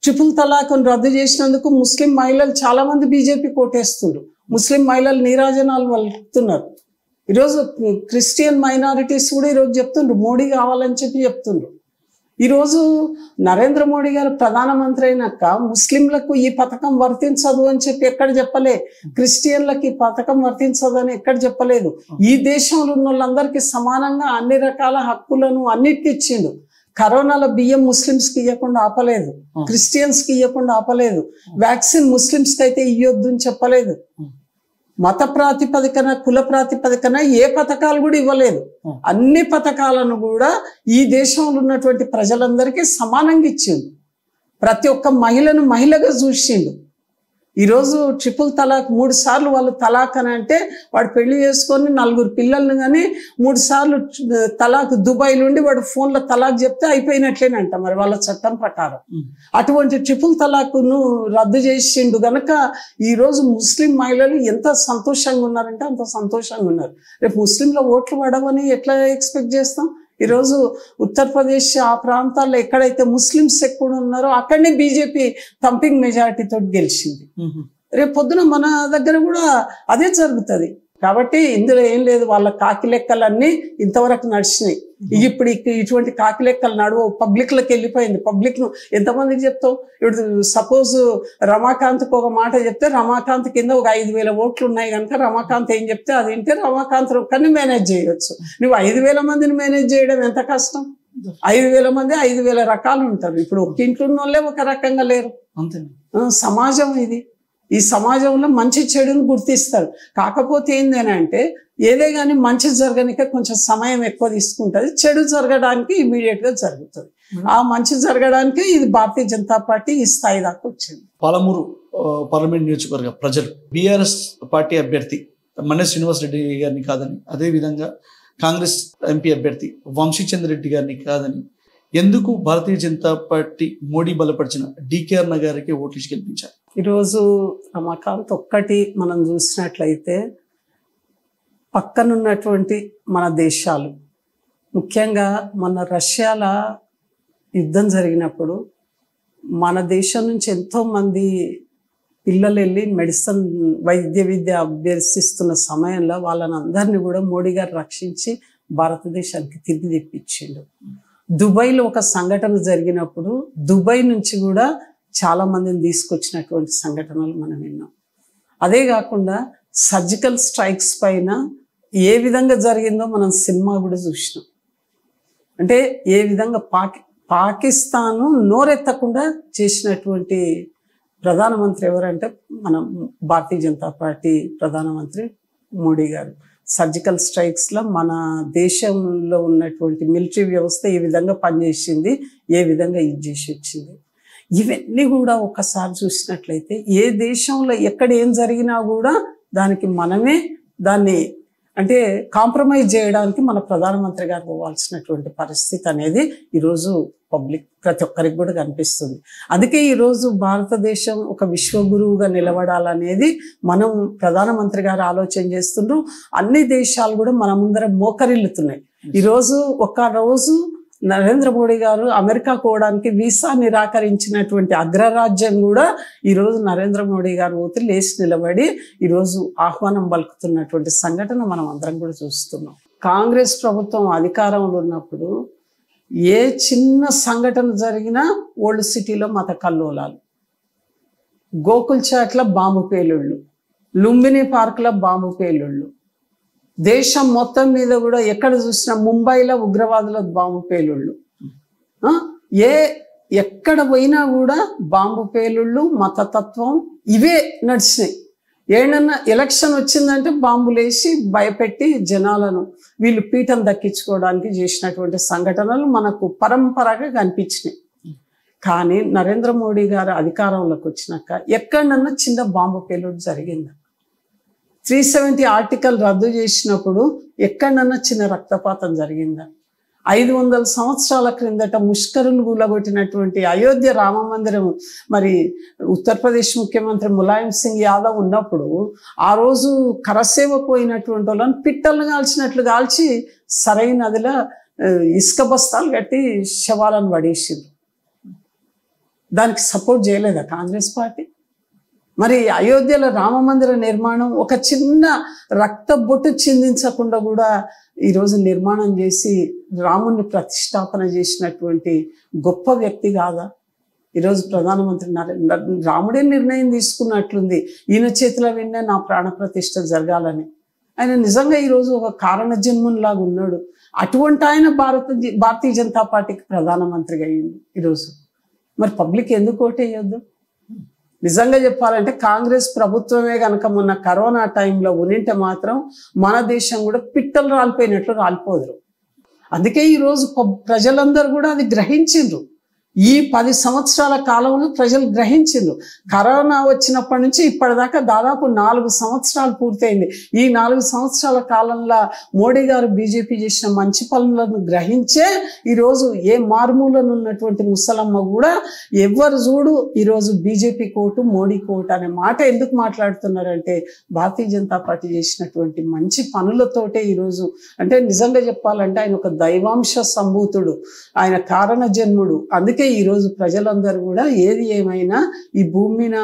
ట్రిపుల్ తలాక్ను రద్దు చేసినందుకు ముస్లిం మహిళలు చాలామంది బీజేపీ కోటేస్తున్నారు. ముస్లిం మహిళలు నీరాజనాలు వలుపుతున్నారు. ఈరోజు క్రిస్టియన్ మైనారిటీస్ కూడా ఈరోజు చెప్తుండ్రు మోడీ కావాలని చెప్పి చెప్తుండ్రు. ఈరోజు నరేంద్ర మోడీ గారు ప్రధానమంత్రి అయినాక ముస్లింలకు ఈ పథకం వర్తించదు అని చెప్పి ఎక్కడ చెప్పలే, క్రిస్టియన్లకు ఈ పథకం వర్తించదు అని ఎక్కడ చెప్పలేదు. ఈ దేశంలో ఉన్న వాళ్ళందరికీ సమానంగా అన్ని రకాల హక్కులను అన్నిటికీ ఇచ్చిండు. కరోనాలో బియ్యం ముస్లిమ్స్కి ఇవ్వకుండా ఆపలేదు, క్రిస్టియన్స్కి ఇవ్వకుండా ఆపలేదు, వ్యాక్సిన్ ముస్లిమ్స్కి అయితే ఇవ్వద్దు అని చెప్పలేదు. మత ప్రాతిపదికన కుల ప్రాతిపదికన ఏ పథకాలు కూడా ఇవ్వలేదు. అన్ని పథకాలను కూడా ఈ దేశంలో ఉన్నటువంటి ప్రజలందరికీ సమానంగా ఇచ్చిండు. ప్రతి ఒక్క మహిళను మహిళగా చూసిండు. ఈరోజు ట్రిపుల్ తలాక్ 3 సార్లు వాళ్ళు తలాక్ అని అంటే వాడు పెళ్లి చేసుకొని 4 పిల్లల్ని కానీ 3 సార్లు తలాక్ దుబాయ్ నుండి వాడు ఫోన్లో తలాక్ చెప్తే అయిపోయినట్లేనంట మరి వాళ్ళ చట్టం ప్రకారం. అటువంటి ట్రిపుల్ తలాక్ను రద్దు చేసిండు గనక ఈరోజు ముస్లిం మహిళలు ఎంత సంతోషంగా ఉన్నారంటే అంత సంతోషంగా ఉన్నారు. రేపు ముస్లింల ఓట్లు పడవని ఎట్లా ఎక్స్పెక్ట్ చేస్తాం? ఈరోజు ఉత్తరప్రదేశ్ ఆ ప్రాంతాల్లో ఎక్కడైతే ముస్లిమ్స్ ఎక్కువ ఉన్నారో అక్కడనే బీజేపీ థంపింగ్ మెజారిటీతో గెలిచింది. రేపు పొద్దున మన దగ్గర కూడా అదే జరుగుతుంది. కాబట్టి ఇందులో ఏం లేదు, వాళ్ళ కాకి లెక్కలన్నీ ఇంతవరకు నడిచినాయి. ఇప్పుడు ఇటువంటి కాకి లెక్కలు నడువు, పబ్లిక్లోకి వెళ్ళిపోయింది. పబ్లిక్ను ఎంతమందికి చెప్తావు? ఇప్పుడు సపోజ్ రమాకాంత్కి ఒక మాట చెప్తే రమాకాంత్ కింద ఒక 5,000 ఓట్లు ఉన్నాయి కనుక రమాకాంత్ ఏం చెప్తే అది వింటే రమాకాంత్ ఒక్కరిని మేనేజ్ చేయవచ్చు. నువ్వు 5,000 మందిని మేనేజ్ చేయడం ఎంత కష్టం? 5,000 మంది 5,000 రకాలు ఉంటారు. ఇప్పుడు ఒక ఇంట్లో ఉన్న వాళ్ళే ఒక రకంగా లేరు. అంతే. సమాజం ఇది. ఈ సమాజంలో మంచి చెడును గుర్తిస్తారు. కాకపోతే ఏంటంటే ఏదే కానీ మంచి జరగనికే కొంచెం సమయం ఎక్కువ తీసుకుంటుంది, చెడు జరగడానికి ఇమీడియట్ గా జరుగుతుంది. ఆ మంచి జరగడానికి ఇది భారతీయ జనతా పార్టీ ఈ స్థాయి దాకా వచ్చింది. పాలమూరు పార్లమెంట్ నియోజకవర్గ ప్రజలు బీఆర్ఎస్ పార్టీ అభ్యర్థి మన్నె శ్రీనివాస్ రెడ్డి గారిని కాదని, అదేవిధంగా కాంగ్రెస్ ఎంపీ అభ్యర్థి వంశీచంద్ర రెడ్డి గారిని కాదని ఎందుకు భారతీయ జనతా పార్టీ మోడీ బలపరిచిన డీకే అరుణ గారికి ఓట్లు గెలిపించారు? ఈరోజు రమాకాంత్ ఒక్కటి మనం చూసినట్లయితే పక్కనున్నటువంటి మన దేశాలు, ముఖ్యంగా మన రష్యాల యుద్ధం జరిగినప్పుడు మన దేశం నుంచి ఎంతోమంది పిల్లలు వెళ్ళి మెడిసిన్ వైద్య విద్య అభ్యసిస్తున్న సమయంలో వాళ్ళని అందరినీ కూడా మోడీ గారు రక్షించి భారతదేశానికి తిరిగి తెప్పించిండు. దుబాయ్లో ఒక సంఘటన జరిగినప్పుడు దుబాయ్ నుంచి కూడా చాలా మందిని తీసుకొచ్చినటువంటి సంఘటనలు మనం విన్నాం. అదే కాకుండా సర్జికల్ స్ట్రైక్స్ పైన ఏ విధంగా జరిగిందో మనం సినిమా కూడా చూసినాం. అంటే ఏ విధంగా పాకిస్తాను నోరెత్తకుండా చేసినటువంటి ప్రధానమంత్రి ఎవరంటే మన భారతీయ జనతా పార్టీ ప్రధానమంత్రి మోడీ గారు. సర్జికల్ స్ట్రైక్స్లో మన దేశంలో ఉన్నటువంటి మిలిటరీ వ్యవస్థ ఏ విధంగా పనిచేసింది, ఏ విధంగా ఇది చేసి వచ్చింది, ఇవన్నీ కూడా ఒకసారి చూసినట్లయితే ఏ దేశంలో ఎక్కడ ఏం జరిగినా కూడా దానికి మనమే దాన్ని అంటే కాంప్రమైజ్ చేయడానికి మన ప్రధానమంత్రి గారు పోవాల్సినటువంటి పరిస్థితి అనేది ఈరోజు పబ్లిక్ ప్రతి ఒక్కరికి కూడా కనిపిస్తుంది. అందుకే ఈరోజు భారతదేశం ఒక విశ్వగురువుగా నిలబడాలనేది మనం ప్రధానమంత్రి గారు ఆలోచన చేస్తుండ్రు. అన్ని దేశాలు కూడా మన ముందర మోకరిల్లుతున్నాయి. ఈరోజు రోజు నరేంద్ర మోడీ గారు అమెరికా పోవడానికి వీసా నిరాకరించినటువంటి అగ్రరాజ్యం కూడా ఈరోజు నరేంద్ర మోడీ గారు పోతే లేచి నిలబడి ఈరోజు ఆహ్వానం పలుకుతున్నటువంటి సంఘటన మనం అందరం కూడా చూస్తున్నాం. కాంగ్రెస్ ప్రభుత్వం అధికారంలో ఉన్నప్పుడు ఏ చిన్న సంఘటన జరిగినా ఓల్డ్ సిటీలో మత కల్లోలాలు, గోకుల్ చాట్ల బాంబు పేలుళ్ళు, లుంబిని పార్క్లో బాంబు పేలుళ్ళు, దేశం మొత్తం మీద కూడా ఎక్కడ చూసినా ముంబైలో ఉగ్రవాదుల బాంబు పేలుళ్ళు, ఎక్కడ పోయినా కూడా బాంబు పేలుళ్ళు, మతతత్వం ఇవే నడిచినాయి. ఏడన్నా ఎలక్షన్ వచ్చిందంటే బాంబులేసి భయపెట్టి జనాలను వీళ్ళు పీఠం దక్కించుకోవడానికి చేసినటువంటి సంఘటనలు మనకు పరంపరగా కనిపించినాయి. కానీ నరేంద్ర మోడీ గారు అధికారంలోకి వచ్చినాక ఎక్కడన్నా చిన్న బాంబు పేలుడు జరిగిందా? 370 ఆర్టికల్ రద్దు చేసినప్పుడు ఎక్కడన్నా చిన్న రక్తపాతం జరిగిందా? 500 సంవత్సరాల క్రిందట ముష్కరులు కూలగొట్టినటువంటి అయోధ్య రామ మందిరం మరి ఉత్తరప్రదేశ్ ముఖ్యమంత్రి ములాయం సింగ్ యాదవ్ ఉన్నప్పుడు ఆ రోజు కరసేవ పోయినటువంటి వాళ్ళని పిట్టలు కాల్చినట్లు కాల్చి సరైన నదిలో ఇసుక బస్తాలు కట్టి శవాలను పడేసిండ్రు. దానికి సపోర్ట్ చేయలేదా కాంగ్రెస్ పార్టీ? మరి అయోధ్యలో రామ మందిర నిర్మాణం ఒక చిన్న రక్త బొట్టు చిందించకుండా కూడా ఈరోజు నిర్మాణం చేసి రాముని ప్రతిష్టాపన చేసినటువంటి గొప్ప వ్యక్తి కాదా ఈరోజు ప్రధానమంత్రి? రాముడే నిర్ణయం తీసుకున్నట్లుంది, ఈయన చేతిలో విన్నా నా ప్రాణ ప్రతిష్ఠ జరగాలని. ఆయన నిజంగా ఈరోజు ఒక కారణ జన్మంలాగా ఉన్నాడు. అటువంటి ఆయన భారతీయ జనతా పార్టీకి ప్రధానమంత్రిగా అయ్యింది ఈరోజు. మరి పబ్లిక్ ఎందుకు ఓటేయొద్దు? నిజంగా చెప్పాలంటే కాంగ్రెస్ ప్రభుత్వమే కనుక మొన్న కరోనా టైంలో ఉనింటే మాత్రం మన దేశం కూడా పిట్టలు రాలిపోయినట్లు రాలిపోదురు. అందుకే ఈరోజు ప్రజలందరూ కూడా అది గ్రహించిండ్రు. ఈ 10 సంవత్సరాల కాలంలో ప్రజలు గ్రహించిండ్రు. కరోనా వచ్చినప్పటి నుంచి ఇప్పటిదాకా దాదాపు 4 సంవత్సరాలు పూర్తయింది. ఈ 4 సంవత్సరాల కాలంలో మోడీ గారు బీజేపీ చేసిన మంచి పనులను గ్రహించే ఈరోజు ఏ మారుమూలను ఉన్నటువంటి ముసలమ్మ కూడా ఎవరు చూడు ఈరోజు బీజేపీ కోటు మోడీ కోటు అనే మాట ఎందుకు మాట్లాడుతున్నారంటే భారతీయ జనతా పార్టీ చేసినటువంటి మంచి పనులతోటే ఈరోజు. అంటే నిజంగా చెప్పాలంటే ఆయన ఒక దైవాంశ సంభూతుడు, ఆయన కారణ జన్ముడు. అందుకే అందుకే ఈరోజు ప్రజలందరూ కూడా ఏది ఏమైనా ఈ భూమి మీద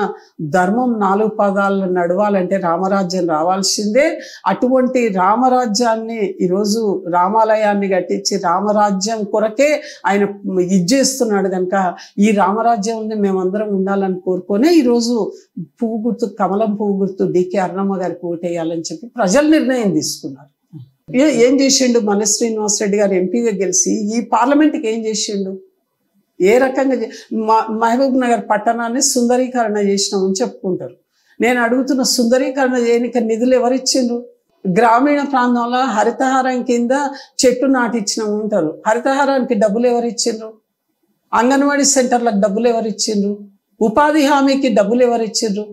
ధర్మం 4 పాదాలు నడవాలంటే రామరాజ్యం రావాల్సిందే. అటువంటి రామరాజ్యాన్ని ఈరోజు రామాలయాన్ని కట్టించి రామరాజ్యం కొరకే ఆయన ఇచ్చేస్తున్నాడు కనుక ఈ రామరాజ్యంని మేమందరం ఉండాలని కోరుకొని ఈరోజు పువ్వు గుర్తు, కమలం పువ్వు గుర్తు డికే అరుణమ్మ గారికి ఓటేయాలని చెప్పి ప్రజలు నిర్ణయం తీసుకున్నారు. ఏం చేసిండు మన శ్రీనివాసరెడ్డి గారు ఎంపీగా గెలిచి ఈ పార్లమెంట్కి ఏం చేసిండు? ఏ రకంగా మహబూబ్ నగర్ పట్టణాన్ని సుందరీకరణ చేసినామని చెప్పుకుంటారు. నేను అడుగుతున్న సుందరీకరణ చేయడానికి నిధులు ఎవరిచ్చిండ్రు? గ్రామీణ ప్రాంతంలో హరితహారం కింద చెట్టు నాటిచ్చినాము ఉంటారు. హరితహారానికి డబ్బులు ఎవరిచ్చిండ్రు? అంగన్వాడీ సెంటర్లకు డబ్బులు ఎవరిచ్చిండ్రు? ఉపాధి హామీకి డబ్బులు ఎవరిచ్చిండ్రు?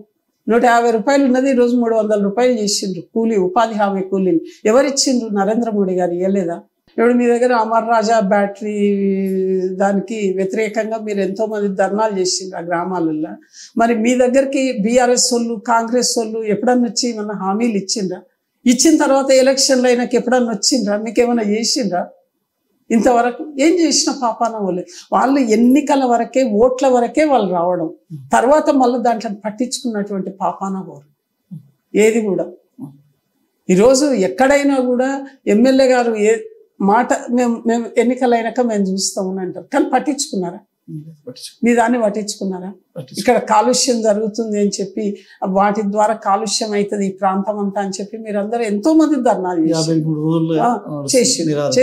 150 రూపాయలు ఉన్నది ఈరోజు 300 రూపాయలు చేసిండ్రు కూలీ, ఉపాధి హామీ కూలీని ఎవరిచ్చిండ్రు? నరేంద్ర మోడీ గారు ఇవ్వలేదా? ఇప్పుడు మీ దగ్గర అమర్ రాజా బ్యాటరీ దానికి వ్యతిరేకంగా మీరు ఎంతోమంది ధర్నాలు చేసిండ్రు ఆ గ్రామాలలో. మరి మీ దగ్గరికి బీఆర్ఎస్ వాళ్ళు, కాంగ్రెస్ వాళ్ళు ఎప్పుడన్నా వచ్చి ఏమన్నా హామీలు ఇచ్చిండ్రా? ఇచ్చిన తర్వాత ఎలక్షన్లు అయినాక ఎప్పుడన్నా వచ్చిండ్రా? మీకేమన్నా చేసిండ్రా? ఇంతవరకు ఏం చేసిన పాపాన వాళ్ళు ఎన్నికల వరకే, ఓట్ల వరకే వాళ్ళు రావడం, తర్వాత మళ్ళీ దాంట్లో పట్టించుకున్నటువంటి పాపాన పోరు ఏది కూడా. ఈరోజు ఎక్కడైనా కూడా ఎమ్మెల్యే గారు ఏ మాట మేము ఎన్నికలైనాక మేము చూస్తామని అంటారు, కానీ పట్టించుకున్నారా? మీ దాన్ని పట్టించుకున్నారా? ఇక్కడ కాలుష్యం జరుగుతుంది అని చెప్పి వాటి ద్వారా కాలుష్యం అవుతుంది ఈ ప్రాంతం అంతా అని చెప్పి మీరందరూ ఎంతో మంది ధర్నాలు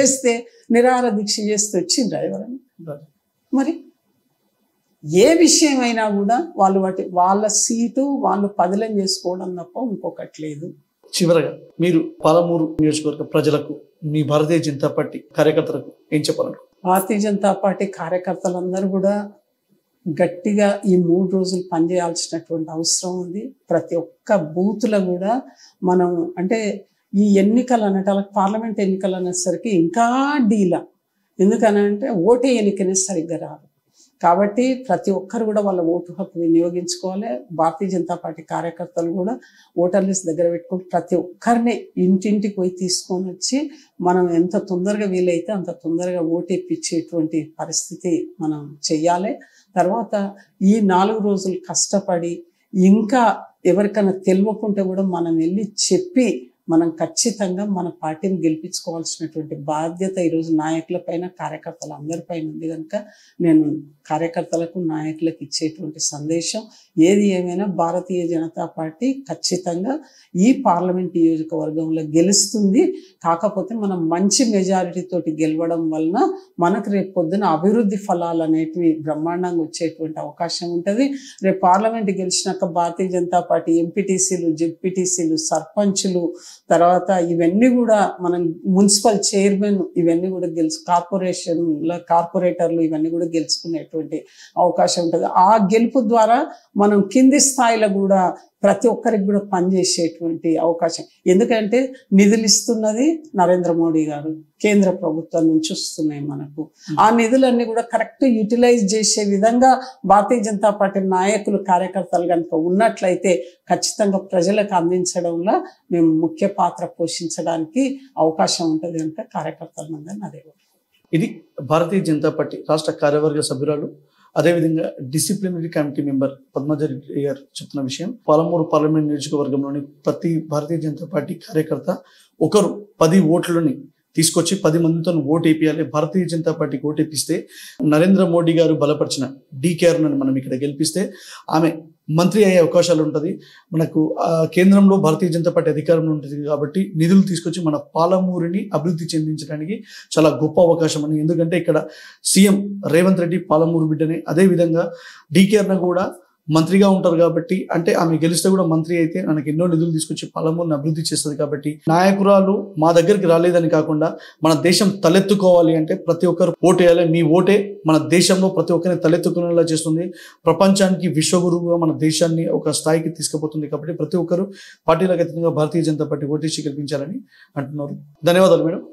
చేస్తే నిరాహార దీక్ష చేస్తే వచ్చిండ్రా ఎవరైనా? మరి ఏ విషయమైనా కూడా వాళ్ళు వాళ్ళ సీటు వాళ్ళు పదిలం చేసుకోవడం తప్ప ఇంకొకటి లేదు. చివరగా మీరు పాలమూరు నియోజకవర్గ ప్రజలకు, మీ భారతీయ జనతా పార్టీ కార్యకర్తలకు ఏం చెప్పాలంటారు? భారతీయ జనతా పార్టీ కార్యకర్తలందరూ కూడా గట్టిగా ఈ 3 రోజులు పనిచేయాల్సినటువంటి అవసరం ఉంది. ప్రతి ఒక్క బూత్లో కూడా మనం అంటే ఈ ఎన్నికలు అనేటాలకు, పార్లమెంట్ ఎన్నికలు అనేసరికి ఇంకా డీలా. ఎందుకనంటే ఓటే ఎన్నికనే సరిగ్గా రాదు. కాబట్టి ప్రతి ఒక్కరు కూడా వాళ్ళ ఓటు హక్కు వినియోగించుకోవాలి. భారతీయ జనతా పార్టీ కార్యకర్తలు కూడా ఓటర్ లిస్ట్ దగ్గర పెట్టుకొని ప్రతి ఒక్కరిని ఇంటింటికి పోయి తీసుకొని వచ్చి మనం ఎంత తొందరగా వీలైతే అంత తొందరగా ఓటు ఇప్పించేటువంటి పరిస్థితి మనం చెయ్యాలి. తర్వాత ఈ 4 రోజులు కష్టపడి ఇంకా ఎవరికైనా తెలియకుంటే కూడా మనం వెళ్ళి చెప్పి మనం ఖచ్చితంగా మన పార్టీని గెలిపించుకోవాల్సినటువంటి బాధ్యత ఈరోజు నాయకుల పైన, కార్యకర్తల అందరిపైన ఉంది. కనుక నేను కార్యకర్తలకు, నాయకులకు ఇచ్చేటువంటి సందేశం ఏది ఏమైనా భారతీయ జనతా పార్టీ ఖచ్చితంగా ఈ పార్లమెంట్ నియోజకవర్గంలో గెలుస్తుంది. కాకపోతే మనం మంచి మెజారిటీ తోటి గెలవడం వలన మనకు రేపు పొద్దున అభివృద్ధి ఫలాలు అనేటివి బ్రహ్మాండంగా వచ్చేటువంటి అవకాశం ఉంటుంది. రేపు పార్లమెంట్ గెలిచినాక భారతీయ జనతా పార్టీ ఎంపీటీసీలు, జెడ్పీటీసీలు, సర్పంచులు, తర్వాత ఇవన్నీ కూడా మనం మున్సిపల్ చైర్మన్ ఇవన్నీ కూడా కార్పొరేటర్లు ఇవన్నీ కూడా గెలుచుకునేటువంటి అవకాశం ఉంటుంది. ఆ గెలుపు ద్వారా మనం కింది స్థాయిలో కూడా ప్రతి ఒక్కరికి కూడా పనిచేసేటువంటి అవకాశం. ఎందుకంటే నిధులు ఇస్తున్నది నరేంద్ర మోడీ గారు, కేంద్ర ప్రభుత్వం నుంచి వస్తున్నాయి మనకు. ఆ నిధులన్నీ కూడా కరెక్ట్ యూటిలైజ్ చేసే విధంగా భారతీయ జనతా పార్టీ నాయకులు, కార్యకర్తలు కనుక ఉన్నట్లయితే ఖచ్చితంగా ప్రజలకు అందించడంలో మేము ముఖ్య పాత్ర పోషించడానికి అవకాశం ఉంటుంది. కనుక కార్యకర్తలందరినీ అదే. ఇది భారతీయ జనతా పార్టీ రాష్ట్ర కార్యవర్గ సభ్యురాలు, అదేవిధంగా డిసిప్లినరీ కమిటీ మెంబర్ పద్మజారెడ్డి గారు చెప్తున్న విషయం. పాలమూరు పార్లమెంట్ నియోజకవర్గంలోని ప్రతి భారతీయ జనతా పార్టీ కార్యకర్త ఒకరు 10 ఓట్లని తీసుకొచ్చి 10 మందితో ఓటు వేయాలి. భారతీయ జనతా పార్టీకి ఓటు వేపిస్తే నరేంద్ర మోడీ గారు బలపరిచిన డీకేఆర్ని మనం ఇక్కడ గెలిపిస్తే ఆమె మంత్రి అయ్యే అవకాశాలు ఉంటుంది. మనకు కేంద్రంలో భారతీయ జనతా పార్టీ అధికారంలో ఉంటుంది కాబట్టి నిధులు తీసుకొచ్చి మన పాలమూరుని అభివృద్ధి చెందించడానికి చాలా గొప్ప అవకాశం అని. ఎందుకంటే ఇక్కడ సీఎం రేవంత్ రెడ్డి పాలమూరు బిడ్డని, అదేవిధంగా డీకేఆర్ను కూడా మంత్రిగా ఉంటారు కాబట్టి, అంటే ఆమె గెలిస్తే కూడా మంత్రి అయితే మనకి ఎన్నో నిధులు తీసుకొచ్చి పాలమూరుని అభివృద్ధి చేస్తుంది. కాబట్టి నాయకురాలు మా దగ్గరికి రాలేదని కాకుండా మన దేశం తలెత్తుకోవాలి అంటే ప్రతి ఒక్కరు ఓటేయాలి. మీ ఓటే మన దేశంలో ప్రతి ఒక్కరిని తలెత్తుకునేలా చేస్తుంది. ప్రపంచానికి విశ్వగురువుగా మన దేశాన్ని ఒక స్థాయికి తీసుకుపోతుంది. కాబట్టి ప్రతి ఒక్కరు పార్టీలకు అతీతంగా భారతీయ జనతా పార్టీ ఓటేసి గెలిపించాలని అంటున్నారు. ధన్యవాదాలు మేడం.